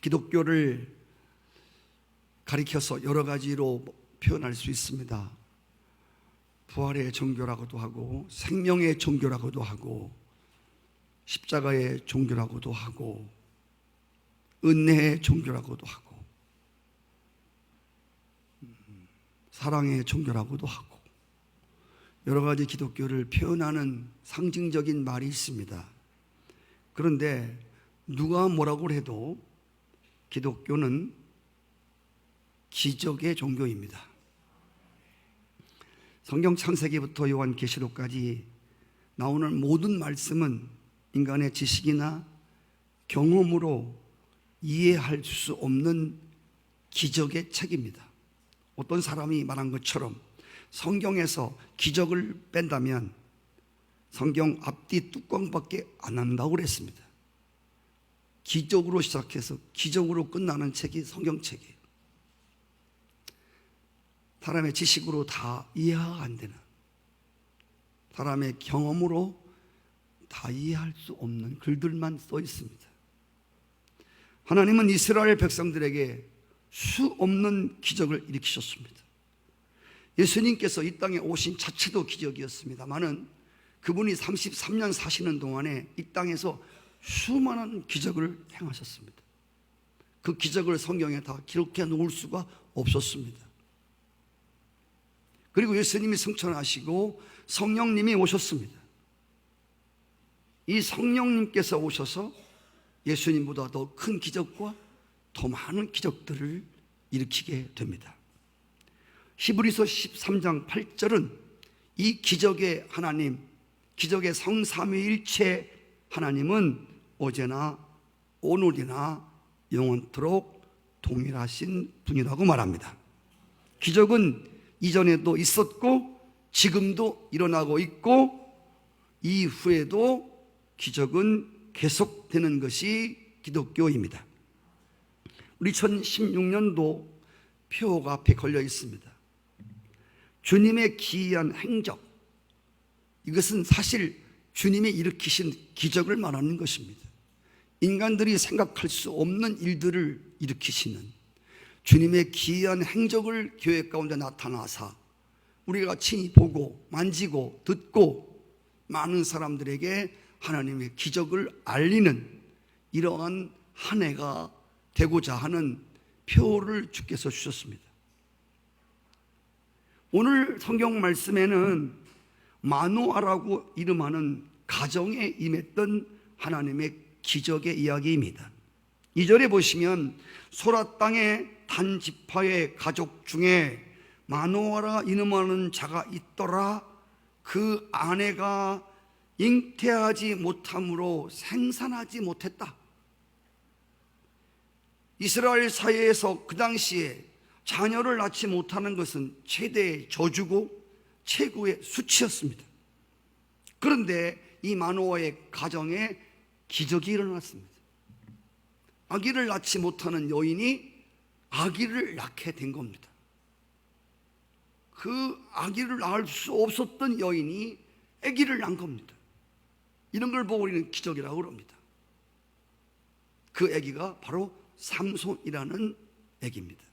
기독교를 가리켜서 여러 가지로 표현할 수 있습니다. 부활의 종교라고도 하고, 생명의 종교라고도 하고, 십자가의 종교라고도 하고, 은혜의 종교라고도 하고, 사랑의 종교라고도 하고, 여러 가지 기독교를 표현하는 상징적인 말이 있습니다. 그런데 누가 뭐라고 해도 기독교는 기적의 종교입니다. 성경 창세기부터 요한계시록까지 나오는 모든 말씀은 인간의 지식이나 경험으로 이해할 수 없는 기적의 책입니다. 어떤 사람이 말한 것처럼 성경에서 기적을 뺀다면 성경 앞뒤 뚜껑밖에 안 한다고 그랬습니다. 기적으로 시작해서 기적으로 끝나는 책이 성경책이에요. 사람의 지식으로 다 이해가 안 되는, 사람의 경험으로 다 이해할 수 없는 글들만 써 있습니다. 하나님은 이스라엘 백성들에게 수 없는 기적을 일으키셨습니다. 예수님께서 이 땅에 오신 자체도 기적이었습니다만은 그분이 33년 사시는 동안에 이 땅에서 수많은 기적을 행하셨습니다. 그 기적을 성경에 다 기록해 놓을 수가 없었습니다. 그리고 예수님이 승천하시고 성령님이 오셨습니다. 이 성령님께서 오셔서 예수님보다 더 큰 기적과 더 많은 기적들을 일으키게 됩니다. 히브리서 13장 8절은 이 기적의 하나님, 기적의 성삼위일체 하나님은 어제나 오늘이나 영원토록 동일하신 분이라고 말합니다. 기적은 이전에도 있었고 지금도 일어나고 있고 이후에도 기적은 계속되는 것이 기독교입니다. 우리 2016년도 표가 앞에 걸려 있습니다. 주님의 기이한 행적, 이것은 사실 주님이 일으키신 기적을 말하는 것입니다. 인간들이 생각할 수 없는 일들을 일으키시는 주님의 기이한 행적을 교회 가운데 나타나사 우리가 친히 보고 만지고 듣고 많은 사람들에게 하나님의 기적을 알리는 이러한 한 해가 되고자 하는 표를 주께서 주셨습니다. 오늘 성경 말씀에는 마노아라고 이름하는 가정에 임했던 하나님의 기적의 이야기입니다. 2절에 보시면 소라 땅의 단 지파의 가족 중에 마노아라 이름하는 자가 있더라. 그 아내가 잉태하지 못함으로 생산하지 못했다. 이스라엘 사회에서 그 당시에 자녀를 낳지 못하는 것은 최대의 저주고 최고의 수치였습니다. 그런데 이 마노아의 가정에 기적이 일어났습니다. 아기를 낳지 못하는 여인이 아기를 낳게 된 겁니다. 그 아기를 낳을 수 없었던 여인이 아기를 낳은 겁니다. 이런 걸 보고 우리는 기적이라고 합니다. 그 아기가 바로 삼손이라는 아기입니다.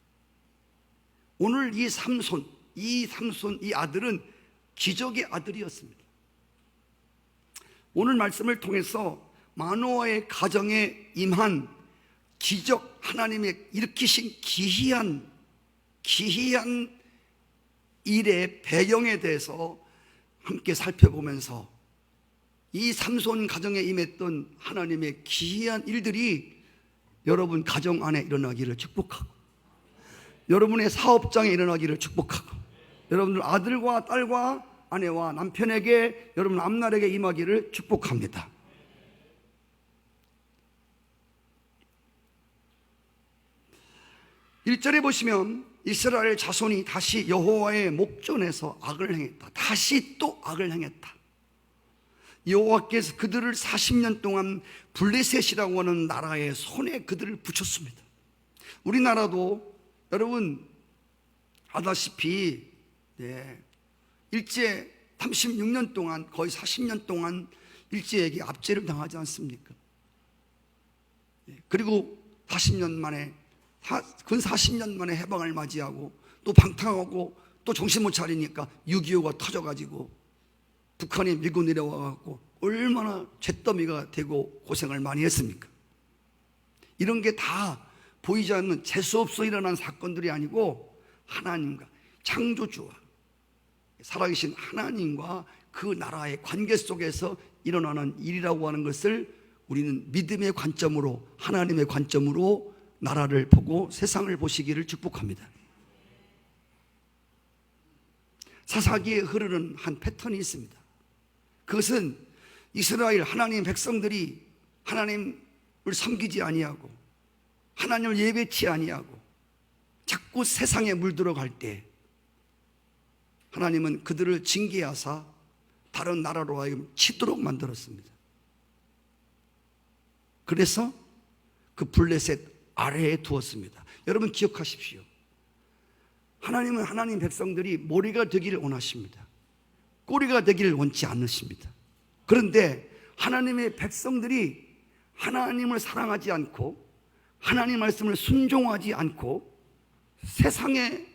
오늘 이 삼손, 이 아들은 기적의 아들이었습니다. 오늘 말씀을 통해서 마노아의 가정에 임한 기적, 하나님의 일으키신 기이한 일의 배경에 대해서 함께 살펴보면서 이 삼손 가정에 임했던 하나님의 기이한 일들이 여러분 가정 안에 일어나기를 축복하고, 여러분의 사업장에 일어나기를 축복하고, 여러분들 아들과 딸과 아내와 남편에게, 여러분 앞날에게 임하기를 축복합니다. 일절에 보시면 이스라엘 자손이 다시 여호와의 목전에서 악을 행했다. 다시 또 악을 행했다. 여호와께서 그들을 40년 동안 블레셋이라고 하는 나라의 손에 그들을 붙였습니다. 우리나라도 여러분 아다시피 일제 36년 동안, 거의 40년 동안 일제에게 압제를 당하지 않습니까? 그리고 40년 만에, 근 40년 만에 해방을 맞이하고 또 방탕하고 또 정신 못 차리니까 6.25가 터져가지고 북한이 밀고 내려와갖고 얼마나 잿더미가 되고 고생을 많이 했습니까? 이런 게 다 보이지 않는 재수없어 일어난 사건들이 아니고 하나님과 창조주와 살아계신 하나님과 그 나라의 관계 속에서 일어나는 일이라고 하는 것을 우리는 믿음의 관점으로, 하나님의 관점으로 나라를 보고 세상을 보시기를 축복합니다. 사사기에 흐르는 한 패턴이 있습니다. 그것은 이스라엘 하나님 백성들이 하나님을 섬기지 아니하고 하나님을 예배치 아니하고 자꾸 세상에 물들어갈 때 하나님은 그들을 징계하사 다른 나라로 하여금 치도록 만들었습니다. 그래서 그 블레셋 아래에 두었습니다. 여러분 기억하십시오. 하나님은 하나님 백성들이 머리가 되기를 원하십니다. 꼬리가 되기를 원치 않으십니다. 그런데 하나님의 백성들이 하나님을 사랑하지 않고 하나님 말씀을 순종하지 않고 세상의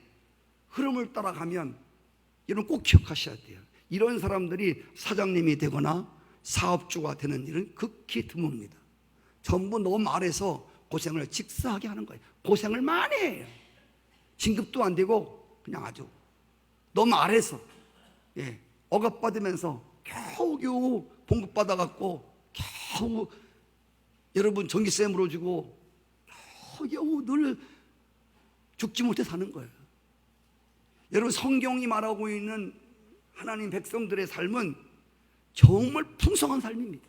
흐름을 따라가면, 여러분 꼭 기억하셔야 돼요. 이런 사람들이 사장님이 되거나 사업주가 되는 일은 극히 드뭅니다. 전부 너무 아래서 고생을 직사하게 하는 거예요. 고생을 많이 해요. 진급도 안 되고 그냥 아주 너무 아래서 억압받으면서 겨우겨우 봉급받아갖고 겨우 여러분 전기세 물어주고 겨우 늘 죽지 못해 사는 거예요. 여러분 성경이 말하고 있는 하나님 백성들의 삶은 정말 풍성한 삶입니다.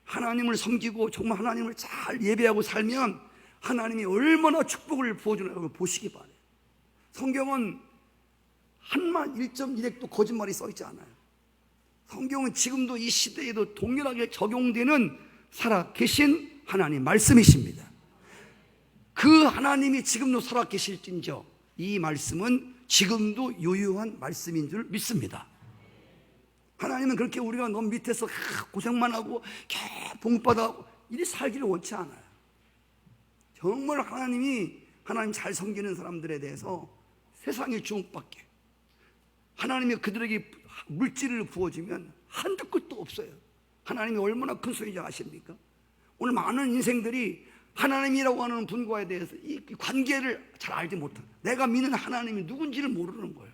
하나님을 섬기고 정말 하나님을 잘 예배하고 살면 하나님이 얼마나 축복을 부어주는 보시기 바라요. 성경은 한만 1.1핵도 거짓말이 써있지 않아요. 성경은 지금도 이 시대에도 동일하게 적용되는 살아계신 하나님 말씀이십니다. 그 하나님이 지금도 살아계실진저 이 말씀은 지금도 유효한 말씀인 줄 믿습니다. 하나님은 그렇게 우리가 너무 밑에서 고생만 하고 봉급받아가고 이리 살기를 원치 않아요. 정말 하나님이 하나님 잘 섬기는 사람들에 대해서 세상에 주목받게 하나님이 그들에게 물질을 부어주면 한두 끝도 없어요. 하나님이 얼마나 큰 소리인지 아십니까? 오늘 많은 인생들이 하나님이라고 하는 분과에 대해서 이 관계를 잘 알지 못해요. 내가 믿는 하나님이 누군지를 모르는 거예요.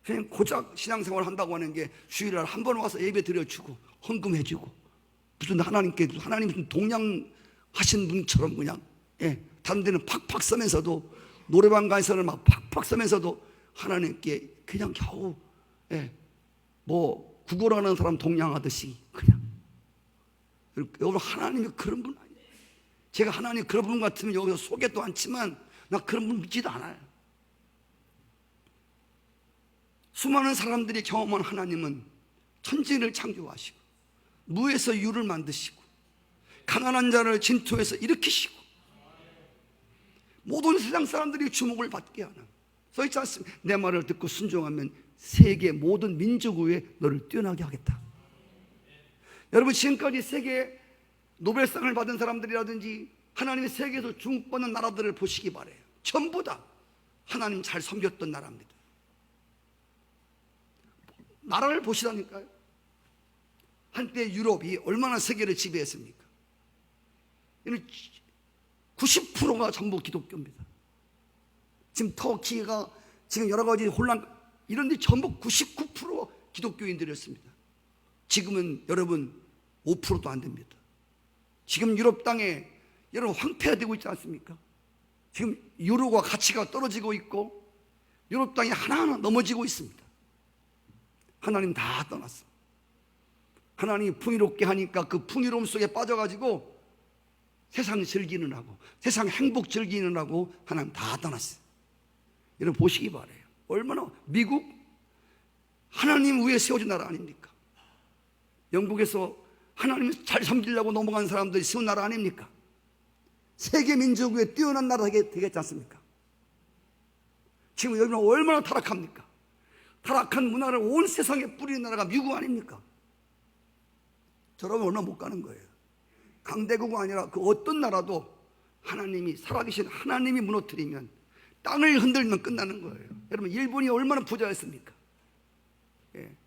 그냥 고작 신앙생활 한다고 하는 게 주일날 한 번 와서 예배 드려주고 헌금해주고 무슨 하나님께 하나님 무슨 동양하신 분처럼 그냥 다른 데는 팍팍 쓰면서도 노래방 가서는 막 팍팍 쓰면서도 하나님께 그냥 겨우 뭐 구걸하는 사람 동양하듯이 그냥. 여러분 하나님이 그런 분 아니에요. 제가 하나님 그런 분 같으면 여기서 속에도 않지만 나 그런 분 믿지도 않아요. 수많은 사람들이 경험한 하나님은 천지를 창조하시고 무에서 유를 만드시고 가난한 자를 진토에서 일으키시고 모든 세상 사람들이 주목을 받게 하는, 써있지 않습니까? 내 말을 듣고 순종하면 세계 모든 민족 위에 너를 뛰어나게 하겠다. 여러분 지금까지 세계 노벨상을 받은 사람들이라든지 하나님의 세계에서 주목받는 나라들을 보시기 바라요. 전부 다 하나님 잘 섬겼던 나라입니다. 나라를 보시라니까요. 한때 유럽이 얼마나 세계를 지배했습니까? 90%가 전부 기독교입니다. 지금 터키가 지금 여러 가지 혼란 이런 데 전부 99% 기독교인들이었습니다. 지금은 여러분 5%도 안 됩니다. 지금 유럽 땅에 여러분 황폐화 되고 있지 않습니까? 지금 유로가 가치가 떨어지고 있고 유럽 땅이 하나하나 넘어지고 있습니다. 하나님 다 떠났어. 하나님이 풍요롭게 하니까 그 풍요로움 속에 빠져가지고 세상 즐기는 하고 세상 행복 즐기는 하고 하나님 다 떠났어요. 여러분 보시기 바라요. 얼마나 미국 하나님 위에 세워진 나라 아닙니까? 영국에서 하나님 잘 섬기려고 넘어간 사람들이 세운 나라 아닙니까? 세계 민족 위에 뛰어난 나라 되겠지 않습니까? 지금 여기는 얼마나 타락합니까? 타락한 문화를 온 세상에 뿌리는 나라가 미국 아닙니까? 저러면 얼마 못 가는 거예요. 강대국이 아니라 그 어떤 나라도 하나님이, 살아계신 하나님이 무너뜨리면, 땅을 흔들면 끝나는 거예요. 여러분, 일본이 얼마나 부자였습니까?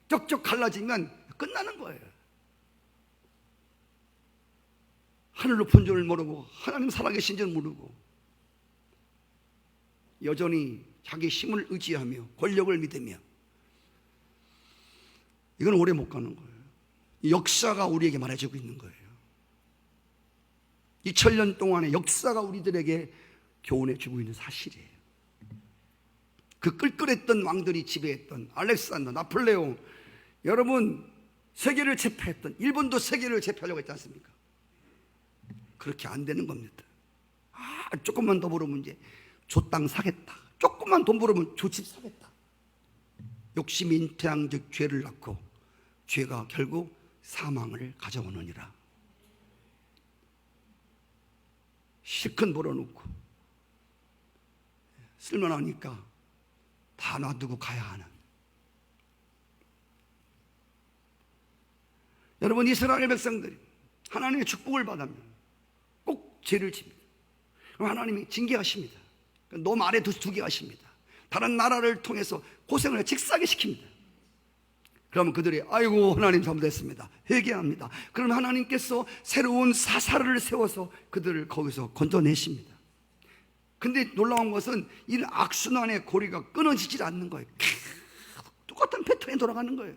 쪽쪽 갈라지면 끝나는 거예요. 하늘 높은 줄 모르고 하나님 살아계신 줄 모르고 여전히 자기 힘을 의지하며 권력을 믿으며, 이건 오래 못 가는 거예요. 역사가 우리에게 말해주고 있는 거예요. 2000년 동안의 역사가 우리들에게 교훈해주고 있는 사실이에요. 그 끌끌했던 왕들이 지배했던 알렉산더, 나폴레옹, 여러분 세계를 제패했던, 일본도 세계를 제패하려고 했지 않습니까? 그렇게 안 되는 겁니다. 조금만 더 벌으면 이제 조 땅 사겠다, 조금만 돈 벌으면 조집 사겠다. 욕심이 잉태한 죄를 낳고 죄가 결국 사망을 가져오느니라. 실컷 벌어놓고 쓸만하니까 다 놔두고 가야 하는. 여러분, 이스라엘 백성들이 하나님의 축복을 받으면 꼭 죄를 집니다. 그럼 하나님이 징계하십니다. 놈 아래 두게 하십니다. 다른 나라를 통해서 고생을 직사하게 시킵니다. 그러면 그들이 아이고 하나님 잘못했습니다, 회개합니다. 그러면 하나님께서 새로운 사사를 세워서 그들을 거기서 건져내십니다. 근데 놀라운 것은 이 악순환의 고리가 끊어지질 않는 거예요. 똑같은 패턴이 돌아가는 거예요.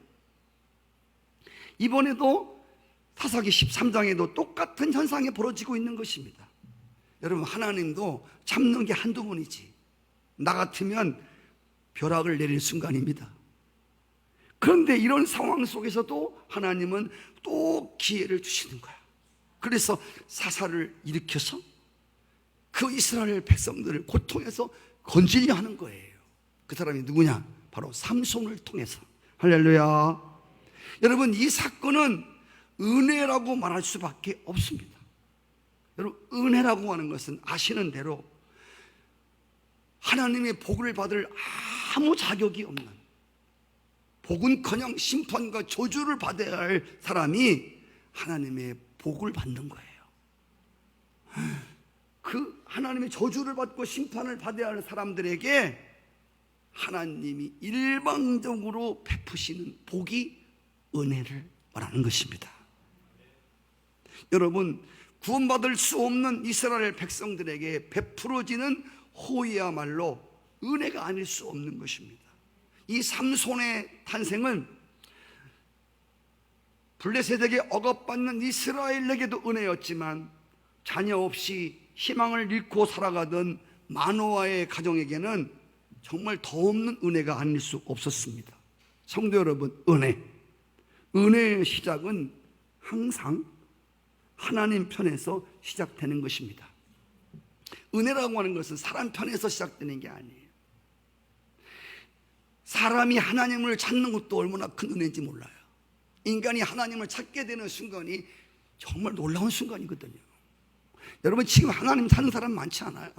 이번에도 사사기 13장에도 똑같은 현상이 벌어지고 있는 것입니다. 여러분, 하나님도 참는 게 한두 번이지, 나 같으면 벼락을 내릴 순간입니다. 그런데 이런 상황 속에서도 하나님은 또 기회를 주시는 거야. 그래서 사사를 일으켜서 그 이스라엘 백성들을 고통에서 건지려 하는 거예요. 그 사람이 누구냐? 바로 삼손을 통해서. 할렐루야. 여러분, 이 사건은 은혜라고 말할 수밖에 없습니다. 여러분, 은혜라고 하는 것은 아시는 대로 하나님의 복을 받을 아무 자격이 없는, 복은커녕 심판과 저주를 받아야 할 사람이 하나님의 복을 받는 거예요. 그 하나님의 저주를 받고 심판을 받아야 할 사람들에게 하나님이 일방적으로 베푸시는 복이 은혜를 말하는 것입니다. 여러분, 구원받을 수 없는 이스라엘 백성들에게 베풀어지는 호의야말로 은혜가 아닐 수 없는 것입니다. 이 삼손의 탄생은 블레셋에게 억압받는 이스라엘에게도 은혜였지만, 자녀 없이 희망을 잃고 살아가던 마노아의 가정에게는 정말 더 없는 은혜가 아닐 수 없었습니다. 성도 여러분, 은혜의 시작은 항상 하나님 편에서 시작되는 것입니다. 은혜라고 하는 것은 사람 편에서 시작되는 게 아니에요. 사람이 하나님을 찾는 것도 얼마나 큰 은혜인지 몰라요. 인간이 하나님을 찾게 되는 순간이 정말 놀라운 순간이거든요. 여러분, 지금 하나님 찾는 사람 많지 않아요.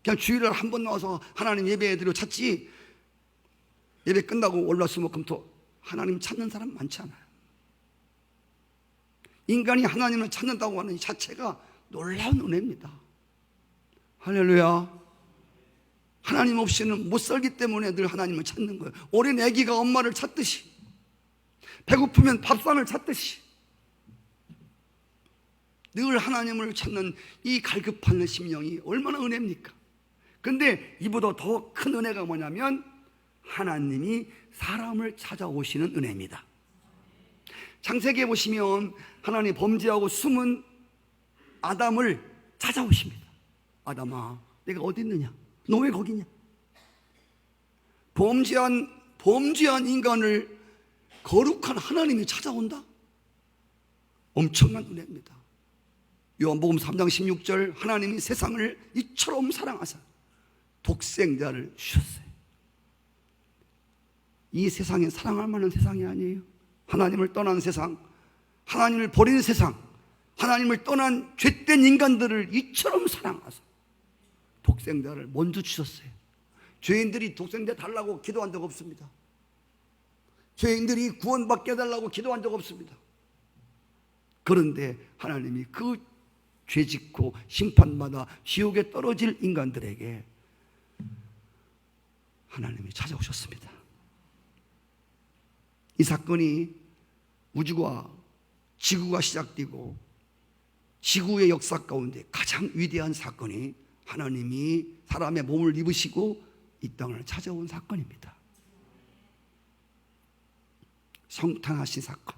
그냥 주일날 한 번 나와서 하나님 예배드리러 찾지, 예배 끝나고 월화수목금토 하나님 찾는 사람 많지 않아요. 인간이 하나님을 찾는다고 하는 이 자체가 놀라운 은혜입니다. 할렐루야. 하나님 없이는 못 살기 때문에 늘 하나님을 찾는 거예요. 어린 아기가 엄마를 찾듯이, 배고프면 밥상을 찾듯이 늘 하나님을 찾는 이 갈급한 심령이 얼마나 은혜입니까? 근데 이보다 더 큰 은혜가 뭐냐면 하나님이 사람을 찾아오시는 은혜입니다. 창세기에 보시면 하나님 범죄하고 숨은 아담을 찾아오십니다. 아담아, 내가 어디 있느냐? 너 왜 거기냐? 범죄한 인간을 거룩한 하나님이 찾아온다? 엄청난 은혜입니다. 요한복음 3장 16절, 하나님이 세상을 이처럼 사랑하사 독생자를 주셨어요. 이 세상에 사랑할 만한 세상이 아니에요. 하나님을 떠난 세상, 하나님을 버린 세상, 하나님을 떠난 죄된 인간들을 이처럼 사랑하사 독생자를 먼저 주셨어요. 죄인들이 독생자 달라고 기도한 적 없습니다. 죄인들이 구원받게 해달라고 기도한 적 없습니다. 그런데 하나님이 그 죄짓고 심판받아 지옥에 떨어질 인간들에게 하나님이 찾아오셨습니다. 이 사건이 우주와 지구가 시작되고 지구의 역사 가운데 가장 위대한 사건이 하나님이 사람의 몸을 입으시고 이 땅을 찾아온 사건입니다. 성탄하신 사건.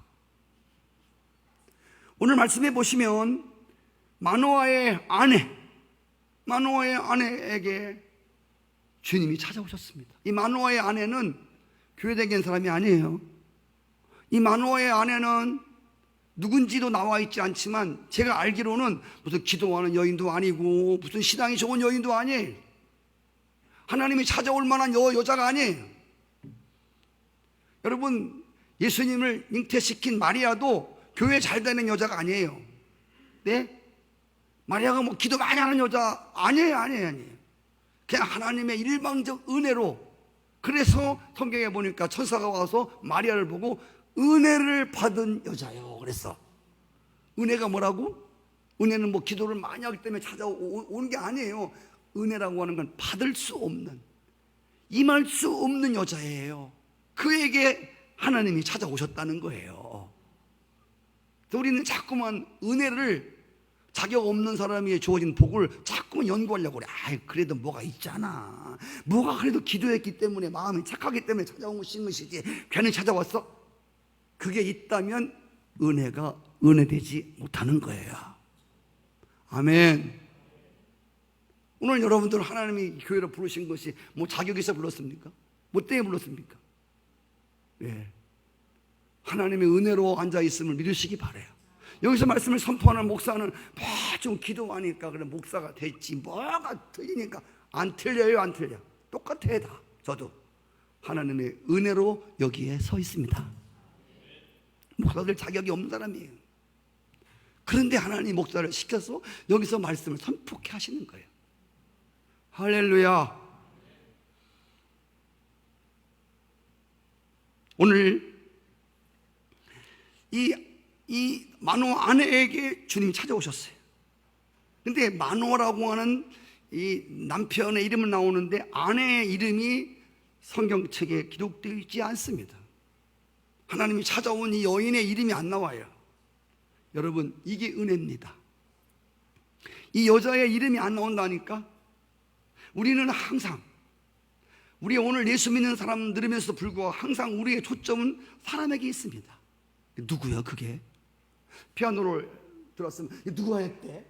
오늘 말씀해 보시면 마노아의 아내에게 주님이 찾아오셨습니다. 이 마노아의 아내는 교회되게 된 사람이 아니에요. 이 마노아의 아내는 누군지도 나와 있지 않지만 제가 알기로는 무슨 기도하는 여인도 아니고 무슨 신앙이 좋은 여인도 아니에요. 하나님이 찾아올 만한 여자가 아니에요. 여러분, 예수님을 잉태시킨 마리아도 교회 잘 되는 여자가 아니에요. 네? 마리아가 뭐 기도 많이 하는 여자 아니에요. 그냥 하나님의 일방적 은혜로. 그래서 성경에 보니까 천사가 와서 마리아를 보고 은혜를 받은 여자요 그랬어. 은혜가 뭐라고? 은혜는 뭐 기도를 많이 하기 때문에 찾아오는 게 아니에요. 은혜라고 하는 건 받을 수 없는, 임할 수 없는 여자예요. 그에게 하나님이 찾아오셨다는 거예요. 우리는 자꾸만 은혜를, 자격 없는 사람이 주어진 복을 자꾸만 연구하려고 그래. 그래도 뭐가 있잖아. 뭐가 그래도 기도했기 때문에, 마음이 착하기 때문에 찾아온 것이지 괜히 찾아왔어? 그게 있다면 은혜가 은혜되지 못하는 거예요. 아멘. 오늘 여러분들 하나님이 교회로 부르신 것이 뭐 자격이 있어 불렀습니까? 뭐 때문에 불렀습니까? 예. 하나님의 은혜로 앉아있음을 믿으시기 바라요. 여기서 말씀을 선포하는 목사는 좀 기도하니까 그래 목사가 됐지, 뭐가 틀리니까. 안 틀려요. 안 틀려. 똑같아요. 다. 저도 하나님의 은혜로 여기에 서 있습니다. 목사들 자격이 없는 사람이에요. 그런데 하나님 목사를 시켜서 여기서 말씀을 선포케 하시는 거예요. 할렐루야. 오늘 이 마노아 아내에게 주님이 찾아오셨어요. 근데 마노아라고 하는 이 남편의 이름은 나오는데 아내의 이름이 성경책에 기록되어 있지 않습니다. 하나님이 찾아온 이 여인의 이름이 안 나와요. 여러분, 이게 은혜입니다. 이 여자의 이름이 안 나온다니까. 우리는 항상, 우리 오늘 예수 믿는 사람 들으면서도 불구하고 항상 우리의 초점은 사람에게 있습니다. 누구야 그게? 피아노를 들었으면 누가 했대?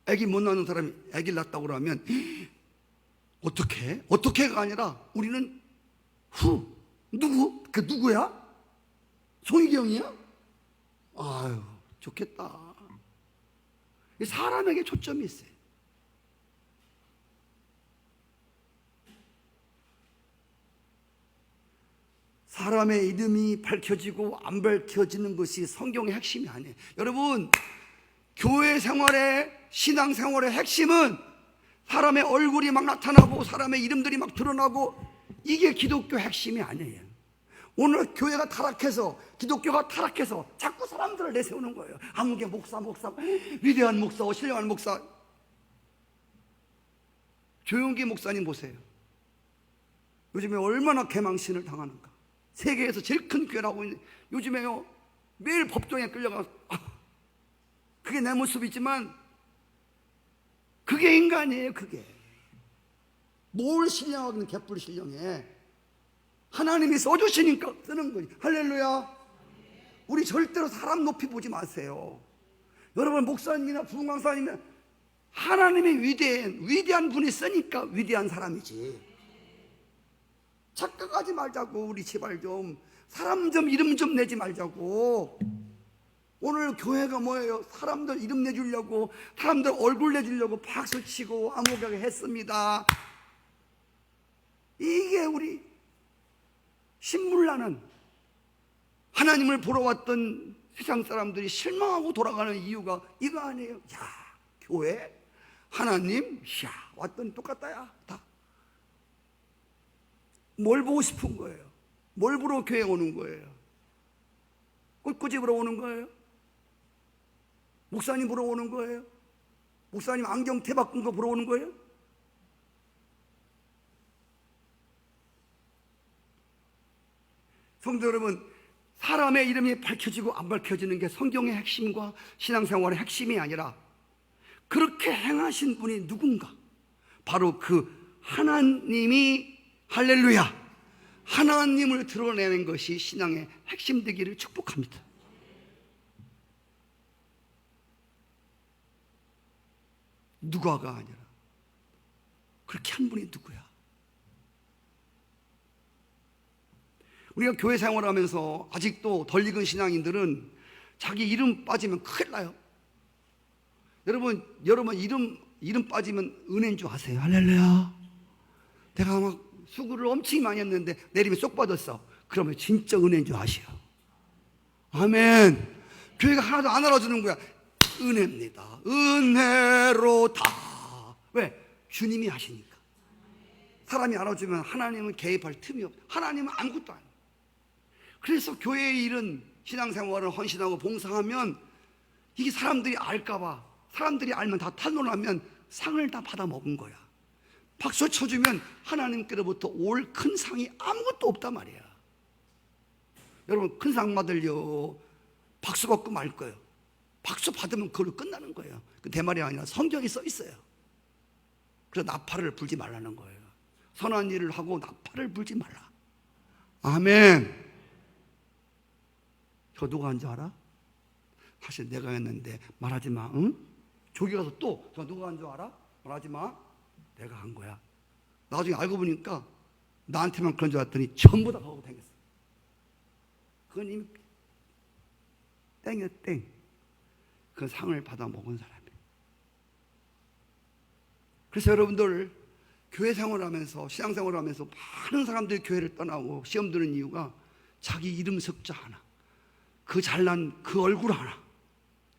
애기 못 낳는 사람이 애기를 낳았다고 그러면 어떻게가 아니라 우리는 누구? 그 누구야? 송희경이야? 아유, 좋겠다. 사람에게 초점이 있어요. 사람의 이름이 밝혀지고 안 밝혀지는 것이 성경의 핵심이 아니에요. 여러분, 교회 생활의, 신앙 생활의 핵심은 사람의 얼굴이 막 나타나고 사람의 이름들이 막 드러나고, 이게 기독교 핵심이 아니에요. 오늘 교회가 타락해서, 기독교가 타락해서 자꾸 사람들을 내세우는 거예요. 아무개 목사, 위대한 목사, 신령한 목사. 조용기 목사님 보세요. 요즘에 얼마나 개망신을 당하는가. 세계에서 제일 큰 교회라고 있는데 요즘에요 매일 법정에 끌려가서 그게 내 모습이지만 그게 인간이에요. 그게 뭘 신령하기는 개뿔 신령해. 하나님이 써주시니까 쓰는 거지. 할렐루야. 우리 절대로 사람 높이 보지 마세요. 여러분, 목사님이나 부흥강사님이나 하나님의 위대한 분이 쓰니까 위대한 사람이지. 착각하지 말자고. 우리 제발 좀 사람 좀 이름 좀 내지 말자고. 오늘 교회가 뭐예요? 사람들 이름 내주려고, 사람들 얼굴 내주려고 박수치고 아무개하게 했습니다. 이게 우리 신물나는, 하나님을 보러 왔던 세상 사람들이 실망하고 돌아가는 이유가 이거 아니에요? 야, 교회 하나님 왔더니 똑같다야. 다 뭘 보고 싶은 거예요? 뭘 보러 교회 오는 거예요? 꿀꿀이 보러 오는 거예요? 목사님 보러 오는 거예요? 목사님 안경 테 바꾼 거 보러 오는 거예요? 성도 여러분, 사람의 이름이 밝혀지고 안 밝혀지는 게 성경의 핵심과 신앙생활의 핵심이 아니라 그렇게 행하신 분이 누군가, 바로 그 하나님이, 할렐루야, 하나님을 드러내는 것이 신앙의 핵심 되기를 축복합니다. 누가가 아니라 그렇게 한 분이 누구야? 우리가 교회 생활하면서 아직도 덜 익은 신앙인들은 자기 이름 빠지면 큰일 나요. 여러분 이름 빠지면 은혜인 줄 아세요? 할렐루야. 내가 막 수고를 엄청 많이 했는데 내 이름이 쏙 빠졌어. 그러면 진짜 은혜인 줄 아시오. 아멘. 교회가 하나도 안 알아주는 거야. 은혜입니다. 은혜로 다. 왜? 주님이 하시니까. 사람이 알아주면 하나님은 개입할 틈이 없어. 하나님은 아무것도 안 해. 그래서 교회의 일은 신앙생활을 헌신하고 봉사하면 이게 사람들이 알까봐, 사람들이 알면 다 탄론하면 상을 다 받아 먹은 거야. 박수 쳐주면 하나님께로부터 올 큰 상이 아무것도 없단 말이야. 여러분, 큰 상 받으려 박수 받고 말 거예요. 박수 받으면 그걸로 끝나는 거예요. 그 내 말이 아니라 성경에 써 있어요. 그래서 나팔을 불지 말라는 거예요. 선한 일을 하고 나팔을 불지 말라. 아멘. 저 누가 한 줄 알아? 사실 내가 했는데 말하지 마. 응? 저기 가서 또 저 누가 한 줄 알아? 말하지 마. 내가 한 거야. 나중에 알고 보니까 나한테만 그런 줄 알았더니 전부 다 하고 다녔어. 그건 이미 땡이야, 땡. 그 상을 받아 먹은 사람이에요. 그래서 여러분들 교회 생활하면서 신앙생활하면서 많은 사람들이 교회를 떠나고 시험 드는 이유가 자기 이름 석자 하나, 그 잘난 그 얼굴 하나,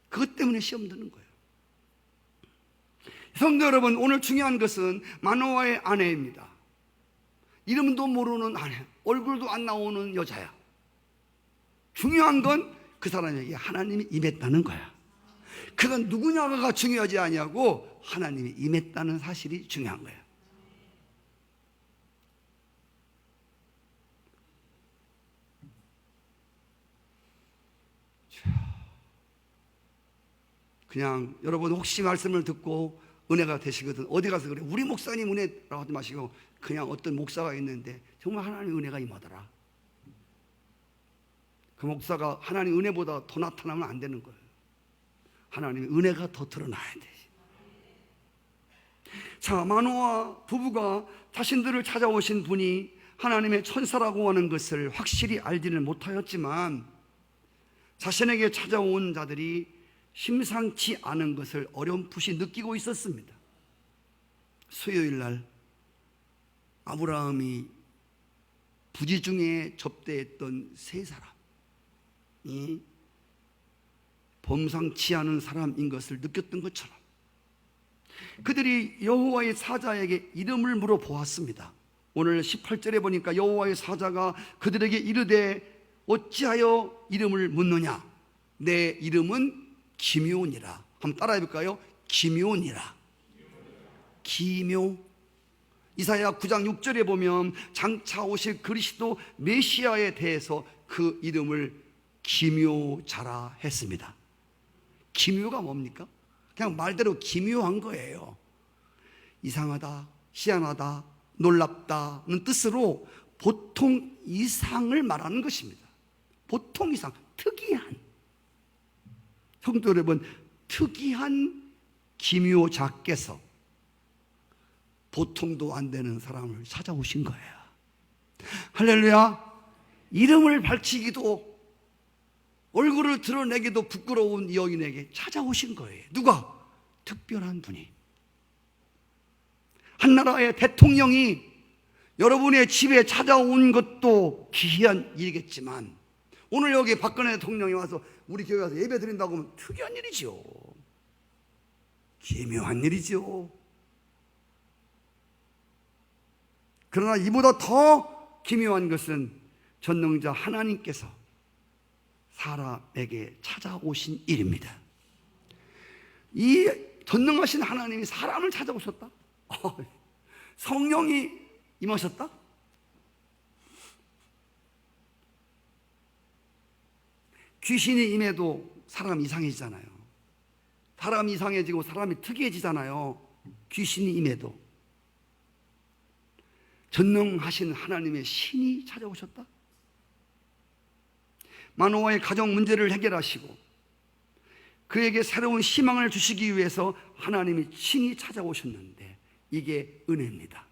그것 때문에 시험 드는 거예요. 성도 여러분, 오늘 중요한 것은 마노아의 아내입니다. 이름도 모르는 아내, 얼굴도 안 나오는 여자야. 중요한 건 그 사람에게 하나님이 임했다는 거야. 그건 누구냐가 중요하지 아니하고 하나님이 임했다는 사실이 중요한 거야. 그냥 여러분 혹시 말씀을 듣고 은혜가 되시거든 어디 가서 그래 우리 목사님 은혜라고 하지 마시고 그냥 어떤 목사가 있는데 정말 하나님 은혜가 임하더라. 그 목사가 하나님 은혜보다 더 나타나면 안 되는 거예요. 하나님의 은혜가 더 드러나야 돼. 자, 마노아 부부가 자신들을 찾아오신 분이 하나님의 천사라고 하는 것을 확실히 알지는 못하였지만 자신에게 찾아온 자들이 심상치 않은 것을 어렴풋이 느끼고 있었습니다. 수요일 날 아브라함이 부지 중에 접대했던 세 사람이 범상치 않은 사람인 것을 느꼈던 것처럼 그들이 여호와의 사자에게 이름을 물어보았습니다. 오늘 18절에 보니까 여호와의 사자가 그들에게 이르되 어찌하여 이름을 묻느냐? 내 이름은 기묘니라. 한번 따라해 볼까요? 기묘니라. 기묘. 이사야 9장 6절에 보면 장차 오실 그리스도 메시아에 대해서 그 이름을 기묘자라 했습니다. 기묘가 뭡니까? 그냥 말대로 기묘한 거예요. 이상하다, 희한하다, 놀랍다는 뜻으로 보통 이상을 말하는 것입니다. 보통 이상, 특이한. 성도 여러분, 특이한 기묘자께서 보통도 안 되는 사람을 찾아오신 거예요. 할렐루야. 이름을 밝히기도 얼굴을 드러내기도 부끄러운 여인에게 찾아오신 거예요. 누가? 특별한 분이. 한 나라의 대통령이 여러분의 집에 찾아온 것도 기이한 일이겠지만 오늘 여기 박근혜 대통령이 와서 우리 교회 와서 예배 드린다고 하면 특이한 일이죠. 기묘한 일이죠. 그러나 이보다 더 기묘한 것은 전능자 하나님께서 사람에게 찾아오신 일입니다. 이 전능하신 하나님이 사람을 찾아오셨다? 성령이 임하셨다? 귀신이 임해도 사람 이상해지잖아요. 사람이 이상해지고 사람이 특이해지잖아요. 귀신이 임해도. 전능하신 하나님의 신이 찾아오셨다? 마노아의 가정 문제를 해결하시고 그에게 새로운 희망을 주시기 위해서 하나님이 친히 찾아오셨는데 이게 은혜입니다.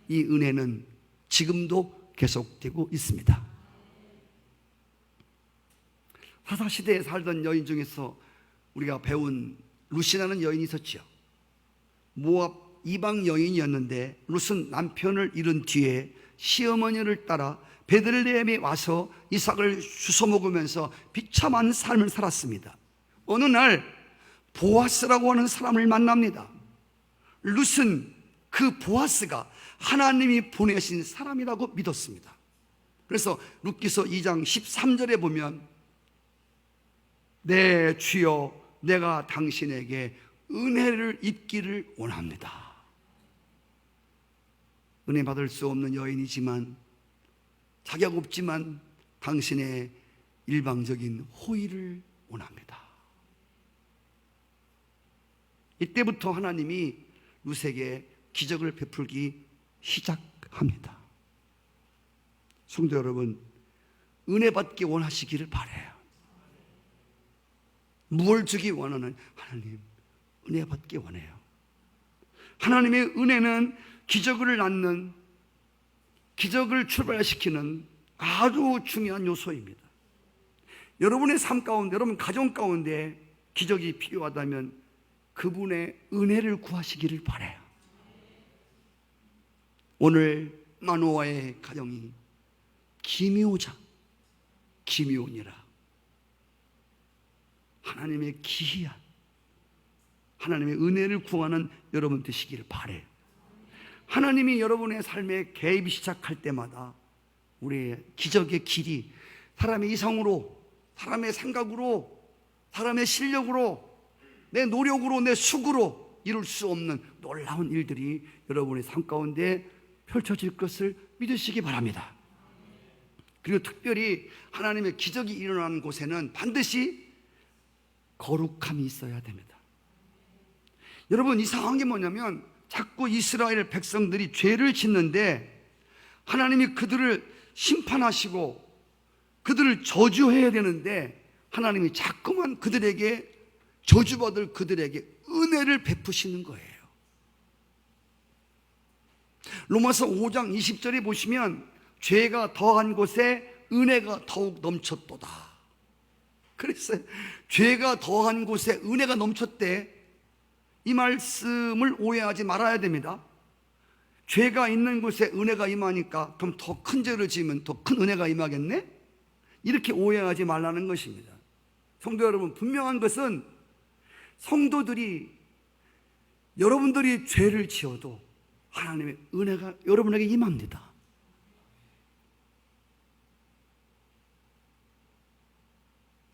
이 은혜는 지금도 계속되고 있습니다. 사사시대에 살던 여인 중에서 우리가 배운 룻이라는 여인이 있었죠. 모압 이방 여인이었는데 룻은 남편을 잃은 뒤에 시어머니를 따라 베들레헴에 와서 이삭을 주워 먹으면서 비참한 삶을 살았습니다. 어느 날 보아스라고 하는 사람을 만납니다. 룻은 그 보아스가 하나님이 보내신 사람이라고 믿었습니다. 그래서 룻기서 2장 13절에 보면 네 주여 내가 당신에게 은혜를 입기를 원합니다. 은혜 받을 수 없는 여인이지만 자격 없지만 당신의 일방적인 호의를 원합니다. 이때부터 하나님이 룻에게 기적을 베풀기 시작합니다. 성도 여러분, 은혜 받기 원하시기를 바라요. 무엇을 주기 원하는 하나님, 은혜 받기 원해요. 하나님의 은혜는 기적을 낳는, 기적을 출발시키는 아주 중요한 요소입니다. 여러분의 삶 가운데, 여러분 가정 가운데 기적이 필요하다면 그분의 은혜를 구하시기를 바라요. 오늘 마노아의 가정이 기묘자, 기묘니라 하나님의 기이한 하나님의 은혜를 구하는 여러분 되시기를 바라요. 하나님이 여러분의 삶에 개입이 시작할 때마다 우리의 기적의 길이 사람의 이성으로, 사람의 생각으로, 사람의 실력으로, 내 노력으로, 내 수고로 이룰 수 없는 놀라운 일들이 여러분의 삶 가운데 펼쳐질 것을 믿으시기 바랍니다. 그리고 특별히 하나님의 기적이 일어나는 곳에는 반드시 거룩함이 있어야 됩니다. 여러분, 이상한 게 뭐냐면 자꾸 이스라엘 백성들이 죄를 짓는데 하나님이 그들을 심판하시고 그들을 저주해야 되는데 하나님이 자꾸만 그들에게 저주받을 그들에게 은혜를 베푸시는 거예요. 로마서 5장 20절에 보시면 죄가 더한 곳에 은혜가 더욱 넘쳤도다. 그랬어요. 죄가 더한 곳에 은혜가 넘쳤대. 이 말씀을 오해하지 말아야 됩니다. 죄가 있는 곳에 은혜가 임하니까 그럼 더 큰 죄를 지으면 더 큰 은혜가 임하겠네? 이렇게 오해하지 말라는 것입니다. 성도 여러분, 분명한 것은 성도들이, 여러분들이 죄를 지어도 하나님의 은혜가 여러분에게 임합니다.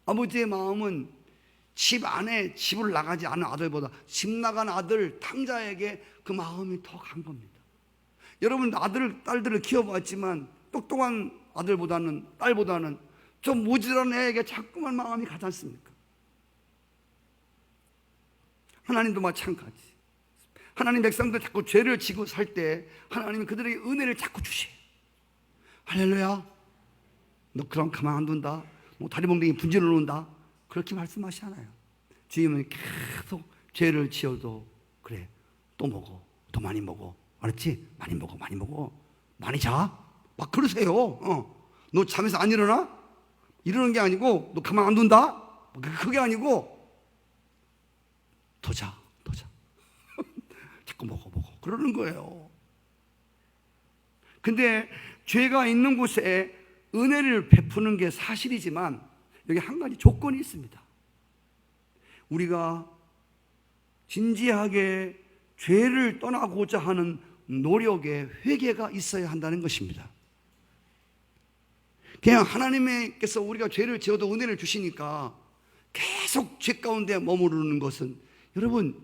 아버지의 마음은 집 안에 집을 나가지 않은 아들보다 집 나간 아들 탕자에게 그 마음이 더 간 겁니다. 여러분 아들, 딸들을 키워봤지만 똑똑한 아들보다는, 딸보다는 좀 모질한 애에게 자꾸만 마음이 가지 않습니까? 하나님도 마찬가지. 하나님 백성들 자꾸 죄를 지고 살 때 하나님은 그들에게 은혜를 자꾸 주셔요. 할렐루야. 너 그럼 가만 안 둔다. 뭐 다리 몽둥이 분진을 놓는다. 그렇게 말씀하시잖아요. 주님은 계속 죄를 지어도 그래, 또 먹어, 더 많이 먹어, 알았지? 많이 먹어, 많이 먹어, 많이 자. 막 그러세요. 너 잠에서 안 일어나? 이러는 게 아니고 너 가만 안 둔다? 그게 아니고 더 자, 더 자. 자꾸 먹어, 먹어. 그러는 거예요. 근데 죄가 있는 곳에 은혜를 베푸는 게 사실이지만 여기 한 가지 조건이 있습니다. 우리가 진지하게 죄를 떠나고자 하는 노력에 회개가 있어야 한다는 것입니다. 그냥 하나님께서 우리가 죄를 지어도 은혜를 주시니까 계속 죄 가운데 머무르는 것은, 여러분,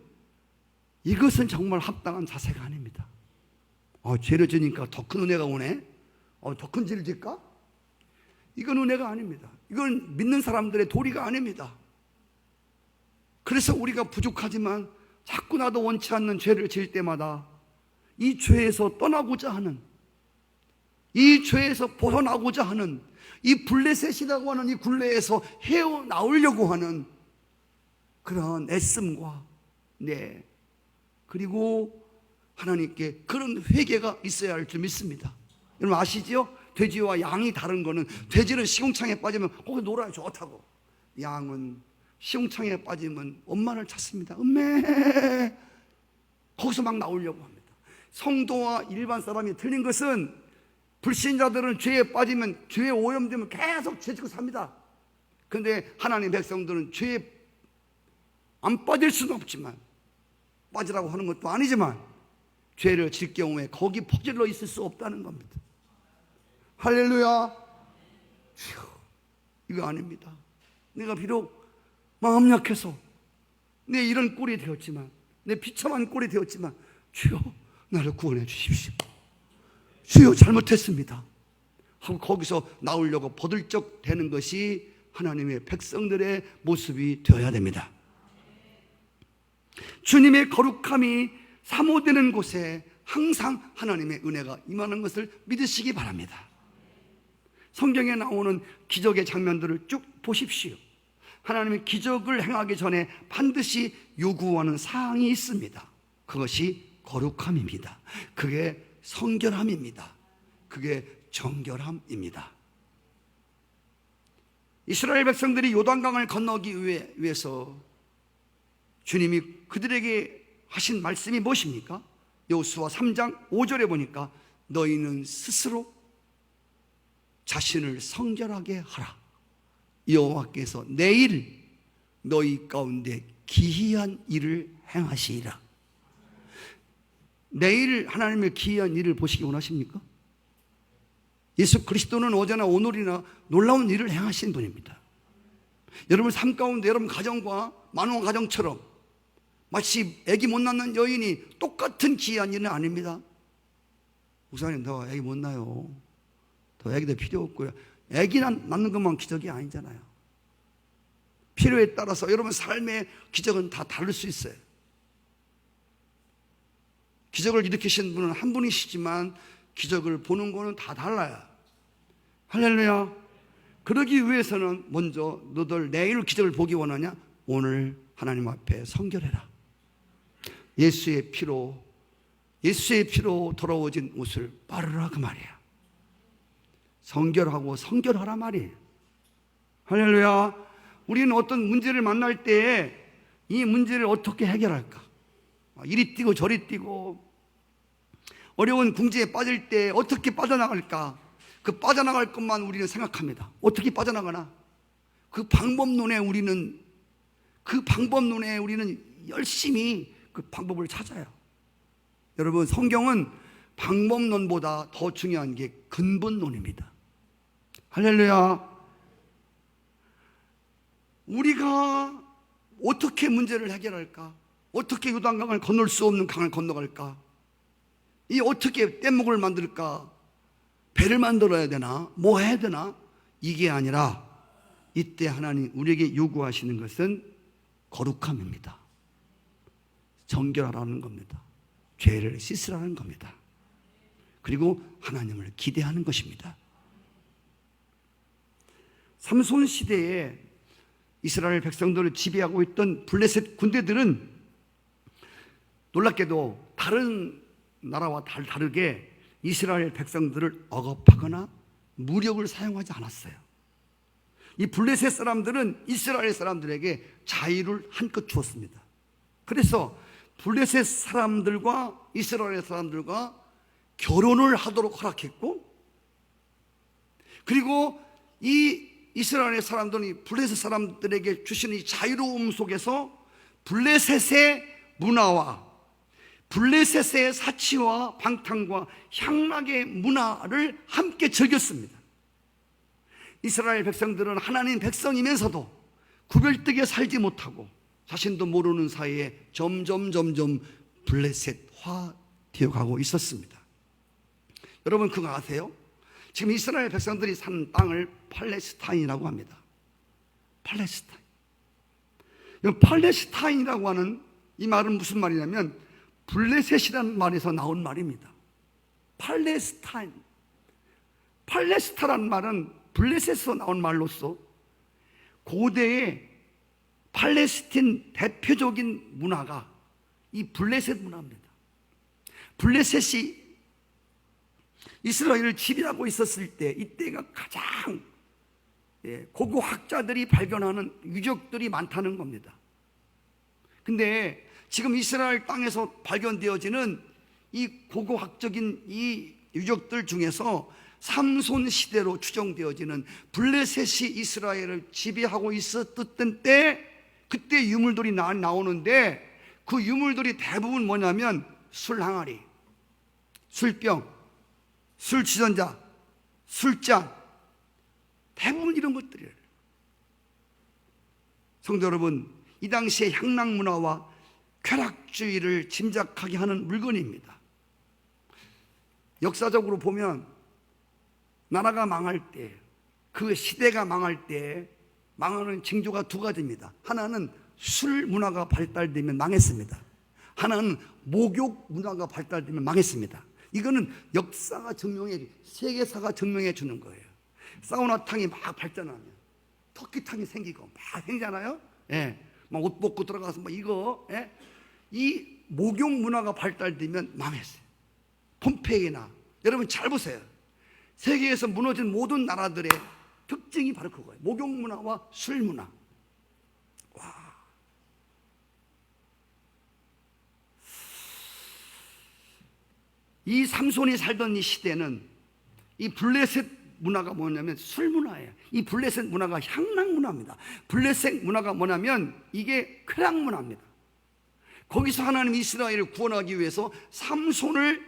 이것은 정말 합당한 자세가 아닙니다. 죄를 지니까 더 큰 은혜가 오네? 더 큰 죄를 질까? 이건 은혜가 아닙니다. 이건 믿는 사람들의 도리가 아닙니다. 그래서 우리가 부족하지만 자꾸 나도 원치 않는 죄를 지을 때마다 이 죄에서 떠나고자 하는, 이 죄에서 벗어나고자 하는, 이 블레셋이라고 하는 이 굴레에서 헤어나오려고 하는 그런 애씀과 그리고 하나님께 그런 회개가 있어야 할 줄 믿습니다. 여러분 아시지요? 돼지와 양이 다른 거는, 돼지는 시궁창에 빠지면 거기 놀아요, 좋다고. 양은 시궁창에 빠지면 엄마를 찾습니다. 엄매, 거기서 막 나오려고 합니다. 성도와 일반 사람이 틀린 것은, 불신자들은 죄에 빠지면, 죄에 오염되면 계속 죄 짓고 삽니다. 그런데 하나님 백성들은 죄에 안 빠질 수는 없지만, 빠지라고 하는 것도 아니지만, 죄를 질 경우에 거기 퍼질러 있을 수 없다는 겁니다. 할렐루야. 이거 아닙니다. 내가 비록 마음 약해서 내 이런 꼴이 되었지만, 내 비참한 꼴이 되었지만, 주여 나를 구원해 주십시오. 주여 잘못했습니다 하고 거기서 나오려고 버들쩍 되는 것이 하나님의 백성들의 모습이 되어야 됩니다. 주님의 거룩함이 사모되는 곳에 항상 하나님의 은혜가 임하는 것을 믿으시기 바랍니다. 성경에 나오는 기적의 장면들을 쭉 보십시오. 하나님의 기적을 행하기 전에 반드시 요구하는 사항이 있습니다. 그것이 거룩함입니다. 그게 성결함입니다. 그게 정결함입니다. 이스라엘 백성들이 요단강을 건너기 위해서 주님이 그들에게 하신 말씀이 무엇입니까? 여호수아 3장 5절에 보니까 너희는 스스로 자신을 성결하게 하라. 여호와께서 내일 너희 가운데 기이한 일을 행하시리라. 내일 하나님의 기이한 일을 보시기 원하십니까? 예수 그리스도는 어제나 오늘이나 놀라운 일을 행하신 분입니다. 여러분 삶 가운데 여러분 가정과 만원 가정처럼 마치 아기 못 낳는 여인이 똑같은 기이한 일은 아닙니다. 목사님 더 아기 못 낳아요. 더 아기도 필요 없고요. 아기 낳는 것만 기적이 아니잖아요. 필요에 따라서 여러분 삶의 기적은 다 다를 수 있어요. 기적을 일으키신 분은 한 분이시지만 기적을 보는 거는 다 달라요. 할렐루야. 그러기 위해서는 먼저 너들 내일 기적을 보기 원하냐? 오늘 하나님 앞에 성결해라. 예수의 피로 더러워진 옷을 빨으라 그 말이야. 성결하고 성결하라 말이에요. 할렐루야. 우리는 어떤 문제를 만날 때 이 문제를 어떻게 해결할까? 이리 뛰고 저리 뛰고 어려운 궁지에 빠질 때 어떻게 빠져나갈까? 그 빠져나갈 것만 우리는 생각합니다. 어떻게 빠져나가나? 그 방법론에 우리는 열심히 그 방법을 찾아요. 여러분 성경은 방법론보다 더 중요한 게 근본론입니다. 할렐루야. 우리가 어떻게 문제를 해결할까? 어떻게 요단강을 건널 수 없는 강을 건너갈까? 이 어떻게 뗏목을 만들까? 배를 만들어야 되나? 뭐 해야 되나? 이게 아니라 이때 하나님 우리에게 요구하시는 것은 거룩함입니다. 정결하라는 겁니다. 죄를 씻으라는 겁니다. 그리고 하나님을 기대하는 것입니다. 삼손 시대에 이스라엘 백성들을 지배하고 있던 블레셋 군대들은 놀랍게도 다른 나라와 다르게 이스라엘 백성들을 억압하거나 무력을 사용하지 않았어요. 이 블레셋 사람들은 이스라엘 사람들에게 자유를 한껏 주었습니다. 그래서 블레셋 사람들과 이스라엘 사람들과 결혼을 하도록 허락했고, 그리고 이 이스라엘 사람들이 블레셋 사람들에게 주시는 이 자유로움 속에서 블레셋의 문화와 블레셋의 사치와 방탕과 향락의 문화를 함께 즐겼습니다. 이스라엘 백성들은 하나님 백성이면서도 구별되게 살지 못하고 자신도 모르는 사이에 점점 블레셋화 되어가고 있었습니다. 여러분 그거 아세요? 지금 이스라엘 백성들이 사는 땅을 팔레스타인이라고 합니다. 팔레스타인. 팔레스타인이라고 하는 이 말은 무슨 말이냐면 블레셋이라는 말에서 나온 말입니다. 팔레스타인. 팔레스타라는 말은 블레셋에서 나온 말로서 고대의 팔레스틴 대표적인 문화가 이 블레셋 문화입니다. 블레셋이 이스라엘을 지배하고 있었을 때 이때가 가장 고고 학자들이 발견하는 유적들이 많다는 겁니다. 근데 지금 이스라엘 땅에서 발견되어지는 이 고고학적인 이 유적들 중에서 삼손 시대로 추정되어지는 블레셋이 이스라엘을 지배하고 있었던 때 그때 유물들이 나오는데 그 유물들이 대부분 뭐냐면 술 항아리, 술병, 술주전자, 술잔, 대부분 이런 것들이에요. 성도 여러분, 이 당시의 향락 문화와 쾌락주의를 짐작하게 하는 물건입니다. 역사적으로 보면 나라가 망할 때, 그 시대가 망할 때 망하는 징조가 두 가지입니다. 하나는 술 문화가 발달되면 망했습니다. 하나는 목욕 문화가 발달되면 망했습니다. 이거는 역사가 증명해, 세계사가 증명해 주는 거예요. 사우나탕이 막 발전하면 터키탕이 생기고 막 생기잖아요. 예, 막 옷 벗고 들어가서 뭐 이거, 예? 이 목욕 문화가 발달되면 망했어요. 폼페이나 여러분 잘 보세요. 세계에서 무너진 모든 나라들의 특징이 바로 그거예요. 목욕 문화와 술 문화. 와. 이 삼손이 살던 이 시대는 이 블레셋 문화가 뭐냐면 술 문화예요. 이 블레셋 문화가 향락 문화입니다. 블레셋 문화가 뭐냐면 이게 쾌락 문화입니다. 거기서 하나님 이스라엘을 구원하기 위해서 삼손을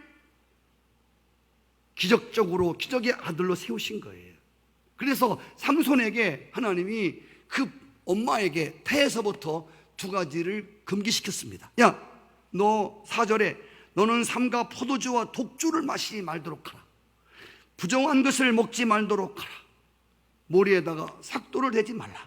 기적적으로 기적의 아들로 세우신 거예요. 그래서 삼손에게 하나님이 그 엄마에게 태에서부터 두 가지를 금기시켰습니다. 야, 너 4절에 너는 삼가 포도주와 독주를 마시지 말도록 하라. 부정한 것을 먹지 말도록 하라. 머리에다가 삭도를 대지 말라.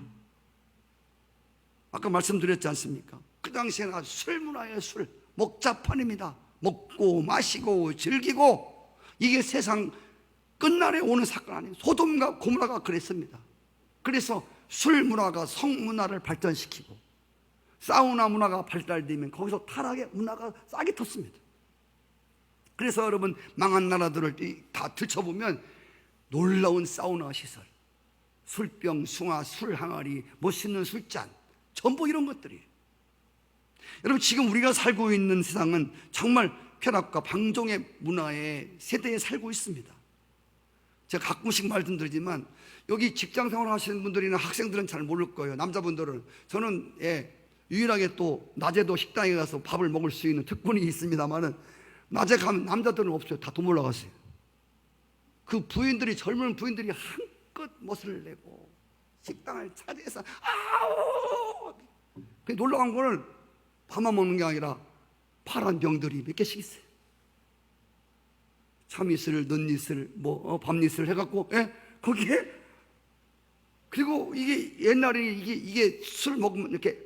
아까 말씀드렸지 않습니까? 그 당시에는 아주 술 문화예요. 술 먹자판입니다. 먹고 마시고 즐기고 이게 세상 끝날에 오는 사건 아니에요. 소돔과 고모라가 그랬습니다. 그래서 술 문화가 성 문화를 발전시키고 사우나 문화가 발달되면 거기서 타락의 문화가 싹이 텄습니다. 그래서 여러분 망한 나라들을 다 들춰보면 놀라운 사우나 시설, 술병, 숭아, 술 항아리, 멋있는 술잔, 전부 이런 것들이에요. 여러분 지금 우리가 살고 있는 세상은 정말 쾌락과 방종의 문화의 세대에 살고 있습니다. 제가 가끔씩 말씀드리지만 여기 직장생활 하시는 분들이나 학생들은 잘 모를 거예요. 남자분들은. 저는 유일하게 또 낮에도 식당에 가서 밥을 먹을 수 있는 특권이 있습니다만은 낮에 가면 남자들은 없어요. 다 돈 올라갔어요. 그 부인들이, 젊은 부인들이 한껏 멋을 내고 식당을 차지해서 아우 놀러 간 거를 밥만 먹는 게 아니라 파란 병들이 몇 개씩 있어요. 참이슬, 넌이슬, 밤이슬 해갖고, 거기에, 그리고 이게 옛날에 이게 술 먹으면 이렇게,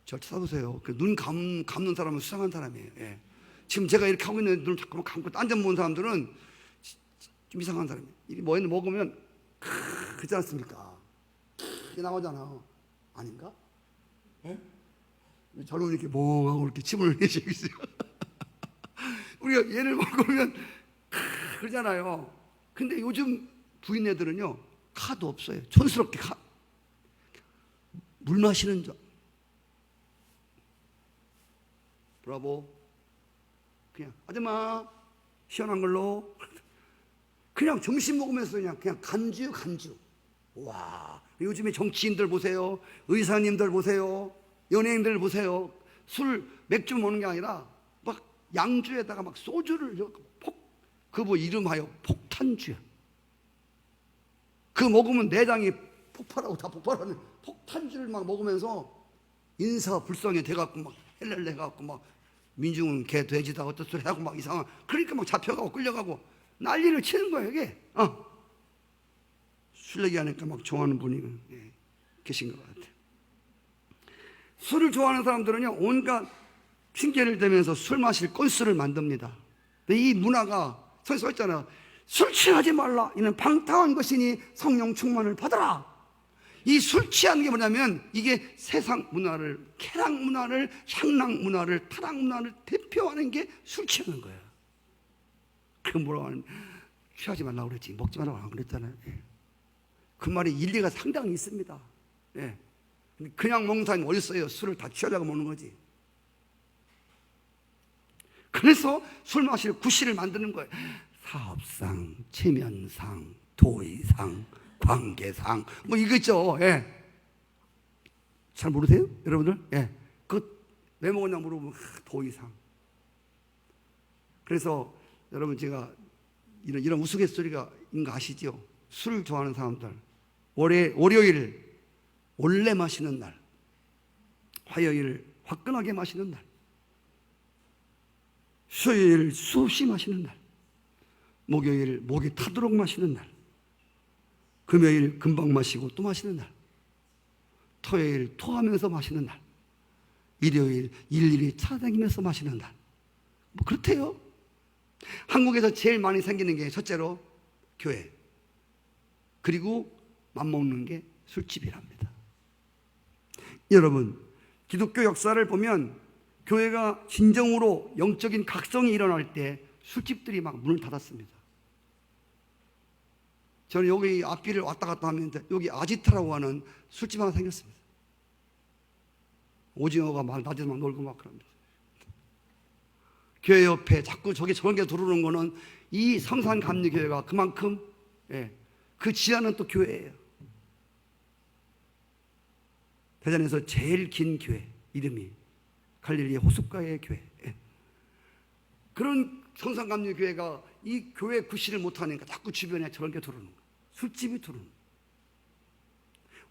저 찾아보세요. 눈 감는 사람은 수상한 사람이에요. 지금 제가 이렇게 하고 있는 눈을 자꾸 감고 딴데 보는 사람들은 좀 이상한 사람이에요. 이게 먹으면, 그렇지 않습니까? 이게 나오잖아. 아닌가? 저는 이렇게 멍하고 이렇게 침을 흘리시고 있어요. 우리가 얘를 먹으면 그러잖아요. 근데 요즘 부인네들은요 카도 없어요. 촌스럽게 물 마시는 줄. 브라보. 그냥 아줌마 시원한 걸로 그냥 점심 먹으면서 그냥 간주. 와, 요즘에 정치인들 보세요. 의사님들 보세요. 연예인들 보세요. 술, 맥주 먹는 게 아니라 막 양주에다가 막 소주를 그 뭐 이름하여 폭탄주야. 그 먹으면 내장이 폭발하고 다 폭발하는 폭탄주를 막 먹으면서 인사불성에 돼갖고 막 헬렐레 해갖고 막 민중은 개 돼지다 어떤 소리 하고 막 이상한, 그러니까 막 잡혀가고 끌려가고 난리를 치는 거예요 이게. 술 얘기하니까 막 좋아하는 분이 계신 것 같아요. 술을 좋아하는 사람들은요 온갖 핑계를 대면서 술 마실 건수를 만듭니다. 근데 이 문화가 성경에 써있잖아요. 술 취하지 말라. 이는 방탕한 것이니 성령 충만을 받아라. 이 술 취하는 게 뭐냐면 이게 세상 문화를, 쾌락 문화를, 향락 문화를, 타락 문화를 대표하는 게 술 취하는 거예요. 그 뭐라고 하는, 취하지 말라고 그랬지 먹지 말라고 안 그랬잖아요. 그 말이 일리가 상당히 있습니다. 그냥 먹는 사람이 어디 있어요? 술을 다 취하려고 먹는 거지. 그래서 술 마실 구실을 만드는 거예요. 사업상, 체면상, 도의상, 관계상 뭐 이거죠. 잘 모르세요? 여러분들? 그 왜 먹었냐 물어보면 도의상. 그래서 여러분 제가 이런 우스갯소리가 있는 거 아시죠? 술을 좋아하는 사람들 월요일 원래 마시는 날, 화요일 화끈하게 마시는 날, 수요일 수없이 마시는 날, 목요일 목이 타도록 마시는 날, 금요일 금방 마시고 또 마시는 날, 토요일 토하면서 마시는 날, 일요일 일일이 찾아다니면서 마시는 날. 뭐 그렇대요. 한국에서 제일 많이 생기는 게 첫째로 교회, 그리고 맘먹는 게 술집이랍니다. 여러분, 기독교 역사를 보면 교회가 진정으로 영적인 각성이 일어날 때 술집들이 막 문을 닫았습니다. 저는 여기 앞길을 왔다 갔다 하면 여기 아지트라고 하는 술집 하나 생겼습니다. 오징어가 막 낮에 막 놀고 막 그럽니다. 교회 옆에 자꾸 저런 게 들어오는 거는 이 성산감리교회가 그만큼 그 지하는 또 교회예요. 대전에서 제일 긴 교회 이름이 갈릴리 호숫가의 교회. 그런 성산감리교회가 이 교회 구실을 못하니까 자꾸 주변에 저런 게 들어오는 거예요. 술집이 들어오는 거예요.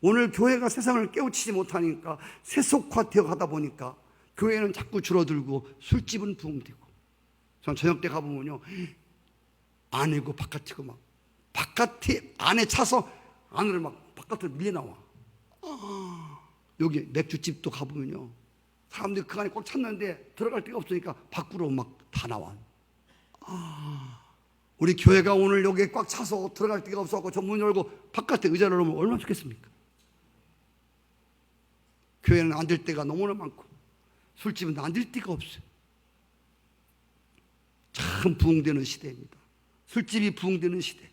오늘 교회가 세상을 깨우치지 못하니까 세속화되어 가다 보니까 교회는 자꾸 줄어들고 술집은 부흥되고. 전 저녁 때 가보면요 안이고 바깥이고 막 바깥이 안에 차서 안으로 막 바깥으로 밀려 나와. 여기 맥주집도 가보면요 사람들이 그 안에 꽉 찼는데 들어갈 데가 없으니까 밖으로 막 다 나와. 우리 교회가 오늘 여기에 꽉 차서 들어갈 데가 없어서 저 문 열고 바깥에 의자를 놓으면 얼마나 좋겠습니까? 교회는 앉을 데가 너무나 많고 술집은 앉을 데가 없어요. 참 부흥되는 시대입니다. 술집이 부흥되는 시대.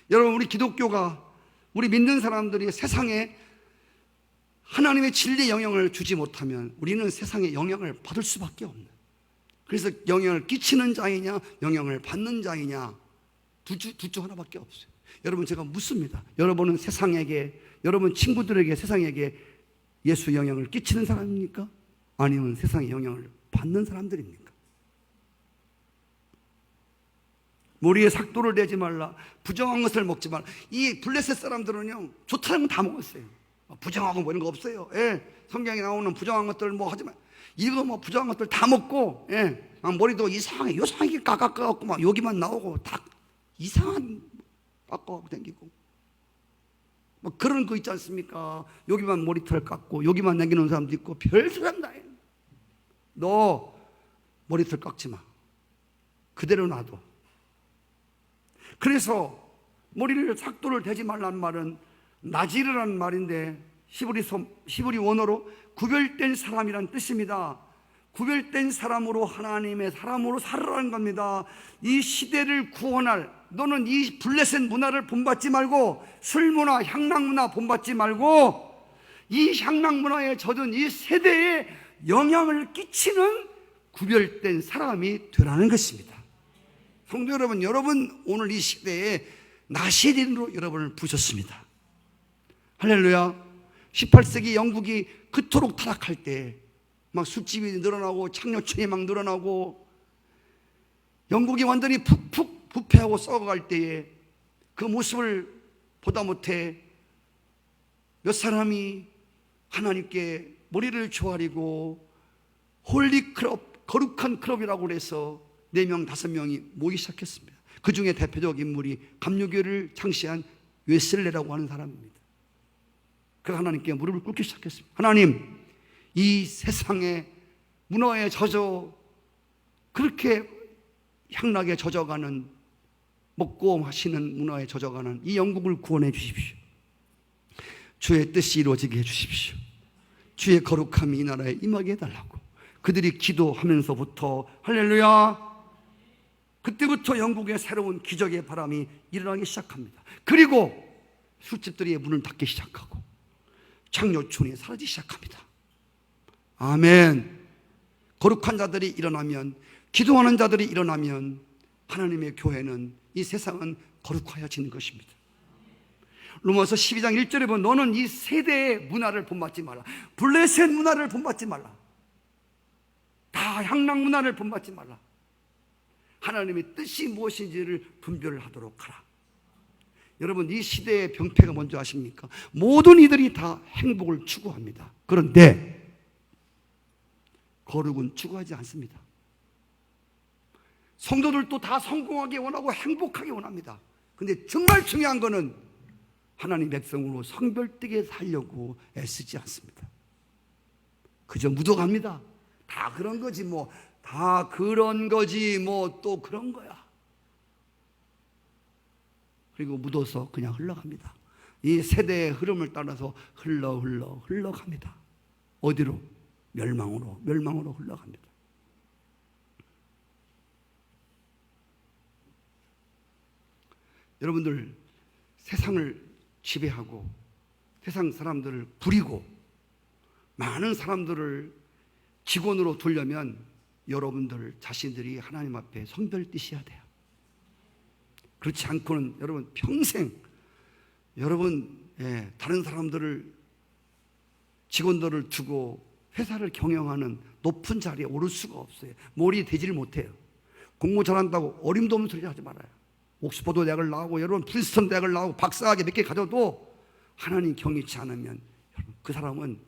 여러분, 우리 기독교가, 우리 믿는 사람들이 세상에 하나님의 진리의 영향을 주지 못하면 우리는 세상에 영향을 받을 수밖에 없는, 그래서 영향을 끼치는 자이냐 영향을 받는 자이냐 둘 중 하나밖에 없어요. 여러분, 제가 묻습니다. 여러분은 세상에게, 여러분 친구들에게, 세상에게 예수 영향을 끼치는 사람입니까? 아니면 세상에 영향을 받는 사람들입니까? 머리에 삭도를 내지 말라, 부정한 것을 먹지 말라. 이 블레셋 사람들은요 좋다는 건 다 먹었어요. 부정하고 뭐 이런 거 없어요. 성경에 나오는 부정한 것들 뭐 하지 마. 이거 뭐 부정한 것들 다 먹고, 머리도 요상하게 깎아갖고 막 여기만 나오고 다 이상한 깎아갖고 다니고 뭐 그런 거 있지 않습니까? 여기만 머리털 깎고 여기만 남기는 사람도 있고 별 사람 다 해. 너 머리털 깎지 마. 그대로 놔둬. 그래서 머리를 삭도를 대지 말라는 말은 나지르라는 말인데 히브리 원어로 구별된 사람이란 뜻입니다. 구별된 사람으로, 하나님의 사람으로 살아라는 겁니다. 이 시대를 구원할, 너는 이 블레셋 문화를 본받지 말고, 술 문화, 향락 문화 본받지 말고, 이 향락 문화에 젖은 이 세대에 영향을 끼치는 구별된 사람이 되라는 것입니다. 성도 여러분, 여러분 오늘 이 시대에 나시린으로 여러분을 부르셨습니다. 할렐루야. 18세기 영국이 그토록 타락할 때 막 술집이 늘어나고 창녀촌이 막 늘어나고 영국이 완전히 푹푹 부패하고 썩어갈 때에 그 모습을 보다 못해 몇 사람이 하나님께 머리를 조아리고 홀리 클럽, 거룩한 클럽이라고 해서 4명, 5명이 모이기 시작했습니다. 그 중에 대표적 인물이 감리교를 창시한 웨슬레라고 하는 사람입니다. 그 하나님께 무릎을 꿇기 시작했습니다. 하나님, 이 세상의 문화에 젖어 그렇게 향락에 젖어가는, 먹고 마시는 문화에 젖어가는 이 영국을 구원해 주십시오. 주의 뜻이 이루어지게 해 주십시오. 주의 거룩함이 이 나라에 임하게 해달라고 그들이 기도하면서부터, 할렐루야, 그때부터 영국의 새로운 기적의 바람이 일어나기 시작합니다. 그리고 술집들이 문을 닫기 시작하고 창녀촌이 사라지기 시작합니다. 아멘. 거룩한 자들이 일어나면, 기도하는 자들이 일어나면 하나님의 교회는, 이 세상은 거룩하여지는 것입니다. 로마서 12장 1절에 보면 너는 이 세대의 문화를 본받지 말라. 블레셋 문화를 본받지 말라. 다 향락 문화를 본받지 말라. 하나님의 뜻이 무엇인지를 분별을 하도록 하라. 여러분, 이 시대의 병폐가 뭔지 아십니까? 모든 이들이 다 행복을 추구합니다. 그런데 거룩은 추구하지 않습니다. 성도들도 다 성공하기 원하고 행복하기 원합니다. 근데 정말 중요한 거는 하나님 백성으로 성별되게 살려고 애쓰지 않습니다. 그저 묻어갑니다. 다 그런 거지 뭐, 다 그런 거지 뭐, 또 그런 거야. 그리고 묻어서 그냥 흘러갑니다. 이 세대의 흐름을 따라서 흘러갑니다. 어디로? 멸망으로 흘러갑니다. 여러분들, 세상을 지배하고 세상 사람들을 부리고 많은 사람들을 직원으로 두려면 여러분들 자신들이 하나님 앞에 성별띠셔야 돼요. 그렇지 않고는 여러분 평생 다른 사람들을, 직원들을 두고 회사를 경영하는 높은 자리에 오를 수가 없어요. 몰이 되지를 못해요. 공부 잘한다고 어림도 없는 소리 하지 말아요. 옥스퍼드 대학을 나오고 여러분 프린스턴 대학을 나오고 박사학위 몇 개 가져도 하나님 경외치 않으면 그 사람은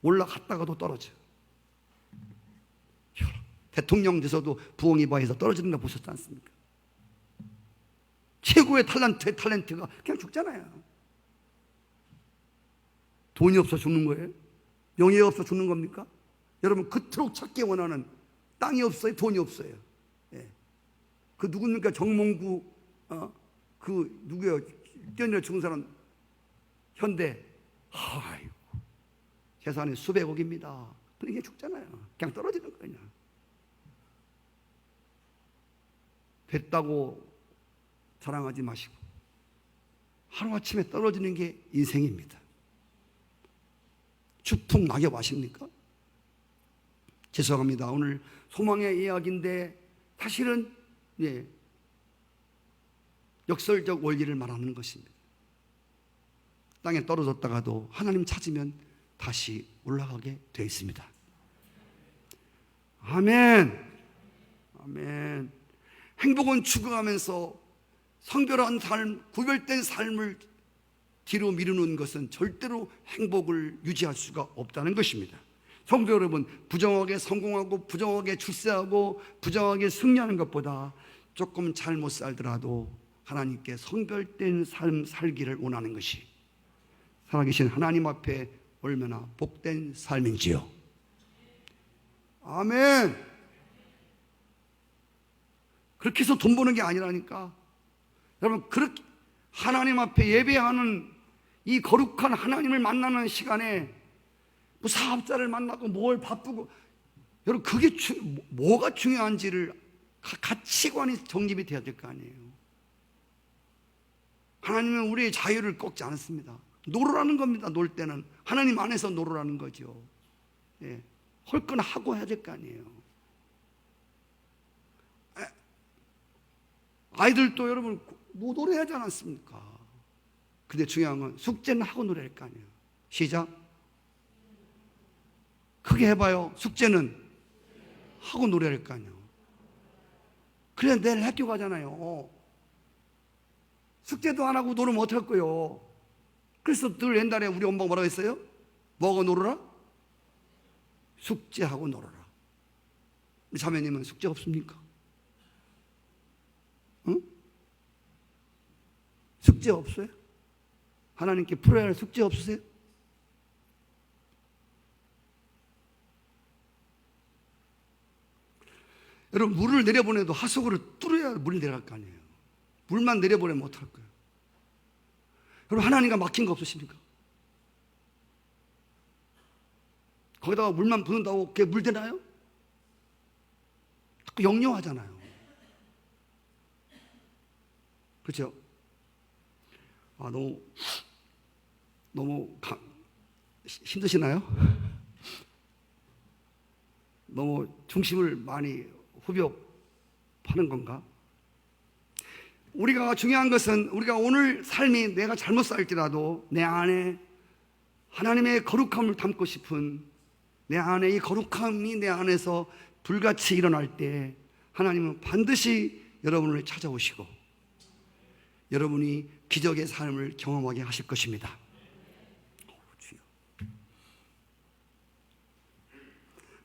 올라갔다가도 떨어져요. 대통령 돼서도 부엉이 바위에서 떨어지는 거 보셨지 않습니까? 최고의 탤런트가 그냥 죽잖아요. 돈이 없어 죽는 거예요? 명예가 없어 죽는 겁니까? 여러분, 그토록 찾기 원하는 땅이 없어요? 돈이 없어요? 예. 그 누굽니까? 정몽구, 그 누구예요? 뛰어내려 죽은 사람, 현대. 아이고, 재산이 수백억입니다. 그러니까 죽잖아요. 그냥 떨어지는 거예요. 됐다고 자랑하지 마시고 하루아침에 떨어지는 게 인생입니다. 추풍 낙엽 아십니까? 죄송합니다. 오늘 소망의 이야기인데 사실은 역설적 원리를 말하는 것입니다. 땅에 떨어졌다가도 하나님 찾으면 다시 올라가게 되어 있습니다. 아멘. 아멘. 행복은 추구하면서 성별한 삶, 구별된 삶을 뒤로 미루는 것은 절대로 행복을 유지할 수가 없다는 것입니다. 성도 여러분, 부정하게 성공하고 부정하게 출세하고 부정하게 승리하는 것보다 조금 잘못 살더라도 하나님께 성별된 삶 살기를 원하는 것이 살아계신 하나님 앞에 얼마나 복된 삶인지요. 아멘. 그렇게 해서 돈 버는 게 아니라니까. 여러분, 그렇게 하나님 앞에 예배하는 이 거룩한 하나님을 만나는 시간에 뭐 사업자를 만나고 뭘 바쁘고, 여러분 그게 뭐가 중요한지를 가치관이 정립이 돼야 될 거 아니에요. 하나님은 우리의 자유를 꺾지 않았습니다. 노르라는 겁니다. 놀 때는 하나님 안에서 노르라는 거죠. 할 건 하고 해야 될 거 아니에요. 아이들도 여러분 노래하지 않았습니까? 근데 중요한 건 숙제는 하고 노래할 거 아니에요. 시작. 크게 해봐요. 숙제는 하고 노래할 거 아니에요. 그래 내일 학교 가잖아요. 숙제도 안 하고 놀으면 어떡할 거요? 그래서 늘 옛날에 우리 엄마가 뭐라고 했어요? 뭐하고 놀아라? 숙제하고 놀아라. 우리 자매님은 숙제 없습니까? 응? 숙제 없어요? 하나님께 풀어야 할 숙제 없으세요? 여러분, 물을 내려보내도 하수구를 뚫어야 물이 내려갈 거 아니에요. 물만 내려보내면 어떡할 거예요? 여러분, 하나님과 막힌 거 없으십니까? 거기다가 물만 부는다고 그게 물 되나요? 자꾸 역려하잖아요. 그렇죠? 너무 힘드시나요? 너무 중심을 많이 후벼파는 건가? 우리가 중요한 것은 우리가 오늘 삶이 내가 잘못 살지라도 내 안에 하나님의 거룩함을 담고 싶은, 내 안에 이 거룩함이 내 안에서 불같이 일어날 때 하나님은 반드시 여러분을 찾아오시고 여러분이 기적의 삶을 경험하게 하실 것입니다.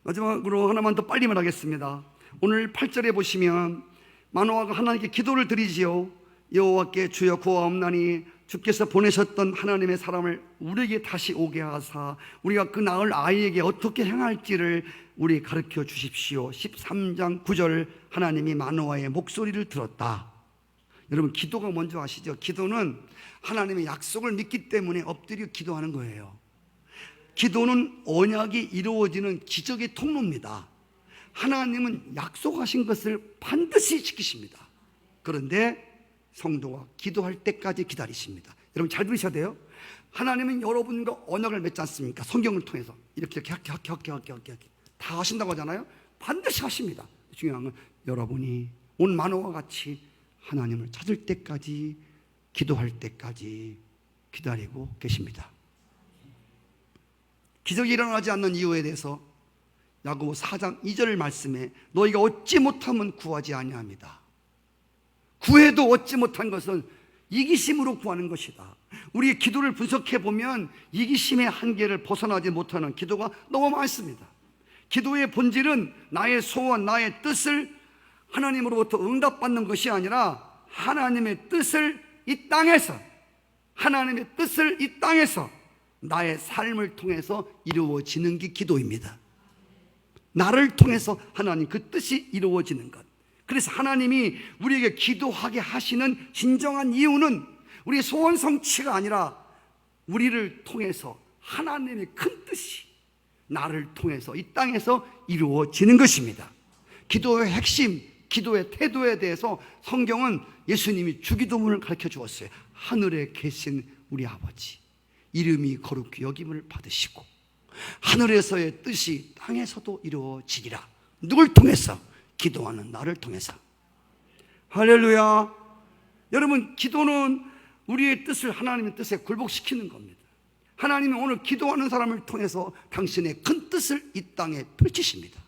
마지막으로 하나만 더 빨리 말하겠습니다. 오늘 8절에 보시면 마노아가 하나님께 기도를 드리지요. 여호와께 주여 구하옵나니 주께서 보내셨던 하나님의 사람을 우리에게 다시 오게 하사 우리가 그 낳을 아이에게 어떻게 행할지를 우리 가르쳐 주십시오. 13장 9절 하나님이 마노아의 목소리를 들었다. 여러분, 기도가 먼저 아시죠? 기도는 하나님의 약속을 믿기 때문에 엎드려 기도하는 거예요. 기도는 언약이 이루어지는 기적의 통로입니다. 하나님은 약속하신 것을 반드시 지키십니다. 그런데 성도가 기도할 때까지 기다리십니다. 여러분 잘 들으셔야 돼요. 하나님은 여러분과 언약을 맺지 않습니까? 성경을 통해서 이렇게 다 하신다고 하잖아요. 반드시 하십니다. 중요한 건 여러분이 온 마노아와 같이 하나님을 찾을 때까지, 기도할 때까지 기다리고 계십니다. 기적이 일어나지 않는 이유에 대해서 야고보 4장 2절 말씀에 너희가 얻지 못하면 구하지 아니합니다. 구해도 얻지 못한 것은 이기심으로 구하는 것이다. 우리의 기도를 분석해 보면 이기심의 한계를 벗어나지 못하는 기도가 너무 많습니다. 기도의 본질은 나의 소원, 나의 뜻을 하나님으로부터 응답받는 것이 아니라 하나님의 뜻을 이 땅에서, 하나님의 뜻을 이 땅에서 나의 삶을 통해서 이루어지는 게 기도입니다. 나를 통해서 하나님 그 뜻이 이루어지는 것. 그래서 하나님이 우리에게 기도하게 하시는 진정한 이유는 우리의 소원 성취가 아니라 우리를 통해서 하나님의 큰 뜻이 나를 통해서 이 땅에서 이루어지는 것입니다. 기도의 핵심, 기도의 태도에 대해서 성경은 예수님이 주기도문을 가르쳐 주었어요. 하늘에 계신 우리 아버지, 이름이 거룩히 여김을 받으시고 하늘에서의 뜻이 땅에서도 이루어지리라. 누굴 통해서? 기도하는 나를 통해서. 할렐루야. 여러분, 기도는 우리의 뜻을 하나님의 뜻에 굴복시키는 겁니다. 하나님은 오늘 기도하는 사람을 통해서 당신의 큰 뜻을 이 땅에 펼치십니다.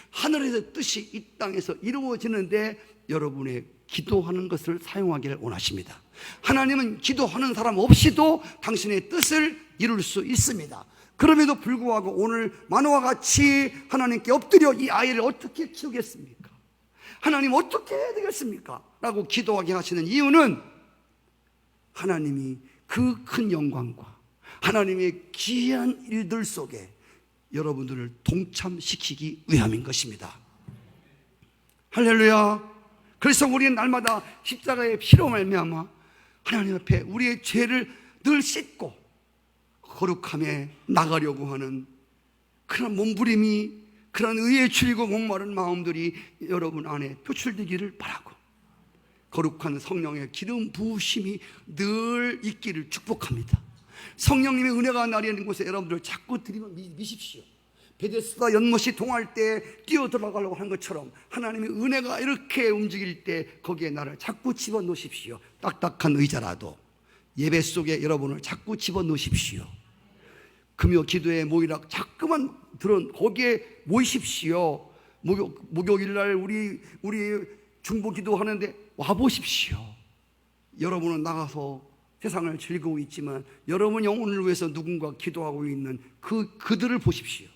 하늘에서 뜻이 이 땅에서 이루어지는데 여러분의 기도하는 것을 사용하기를 원하십니다. 하나님은 기도하는 사람 없이도 당신의 뜻을 이룰 수 있습니다. 그럼에도 불구하고 오늘 마노아와 같이 하나님께 엎드려 이 아이를 어떻게 키우겠습니까? 하나님 어떻게 해야 되겠습니까? 라고 기도하게 하시는 이유는 하나님이 그 큰 영광과 하나님의 귀한 일들 속에 여러분들을 동참시키기 위함인 것입니다. 할렐루야. 그래서 우리는 날마다 십자가의 피로 말미암아 하나님 앞에 우리의 죄를 늘 씻고 거룩함에 나가려고 하는 그런 몸부림이, 그런 의에 줄이고 목마른 마음들이 여러분 안에 표출되기를 바라고 거룩한 성령의 기름 부으심이 늘 있기를 축복합니다. 성령님의 은혜가 나리는 곳에 여러분들 자꾸 들이면 미십시오. 베데스다 연못이 동할 때 뛰어 들어가려고 하는 것처럼 하나님의 은혜가 이렇게 움직일 때 거기에 나를 자꾸 집어넣으십시오. 딱딱한 의자라도 예배 속에 여러분을 자꾸 집어넣으십시오. 금요 기도에 모이라 자꾸만 거기에 모이십시오. 목요일날 우리 중보 기도하는데 와보십시오. 여러분은 나가서 세상을 즐기고 있지만 여러분 영혼을 위해서 누군가 기도하고 있는 그들을 보십시오.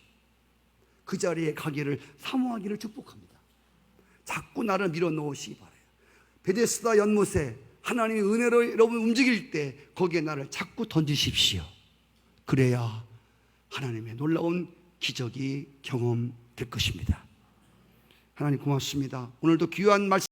그 자리에 가기를 사모하기를 축복합니다. 자꾸 나를 밀어넣으시기 바라요. 베데스다 연못에 하나님의 은혜로 여러분 움직일 때 거기에 나를 자꾸 던지십시오. 그래야 하나님의 놀라운 기적이 경험될 것입니다. 하나님 고맙습니다. 오늘도 귀한 말씀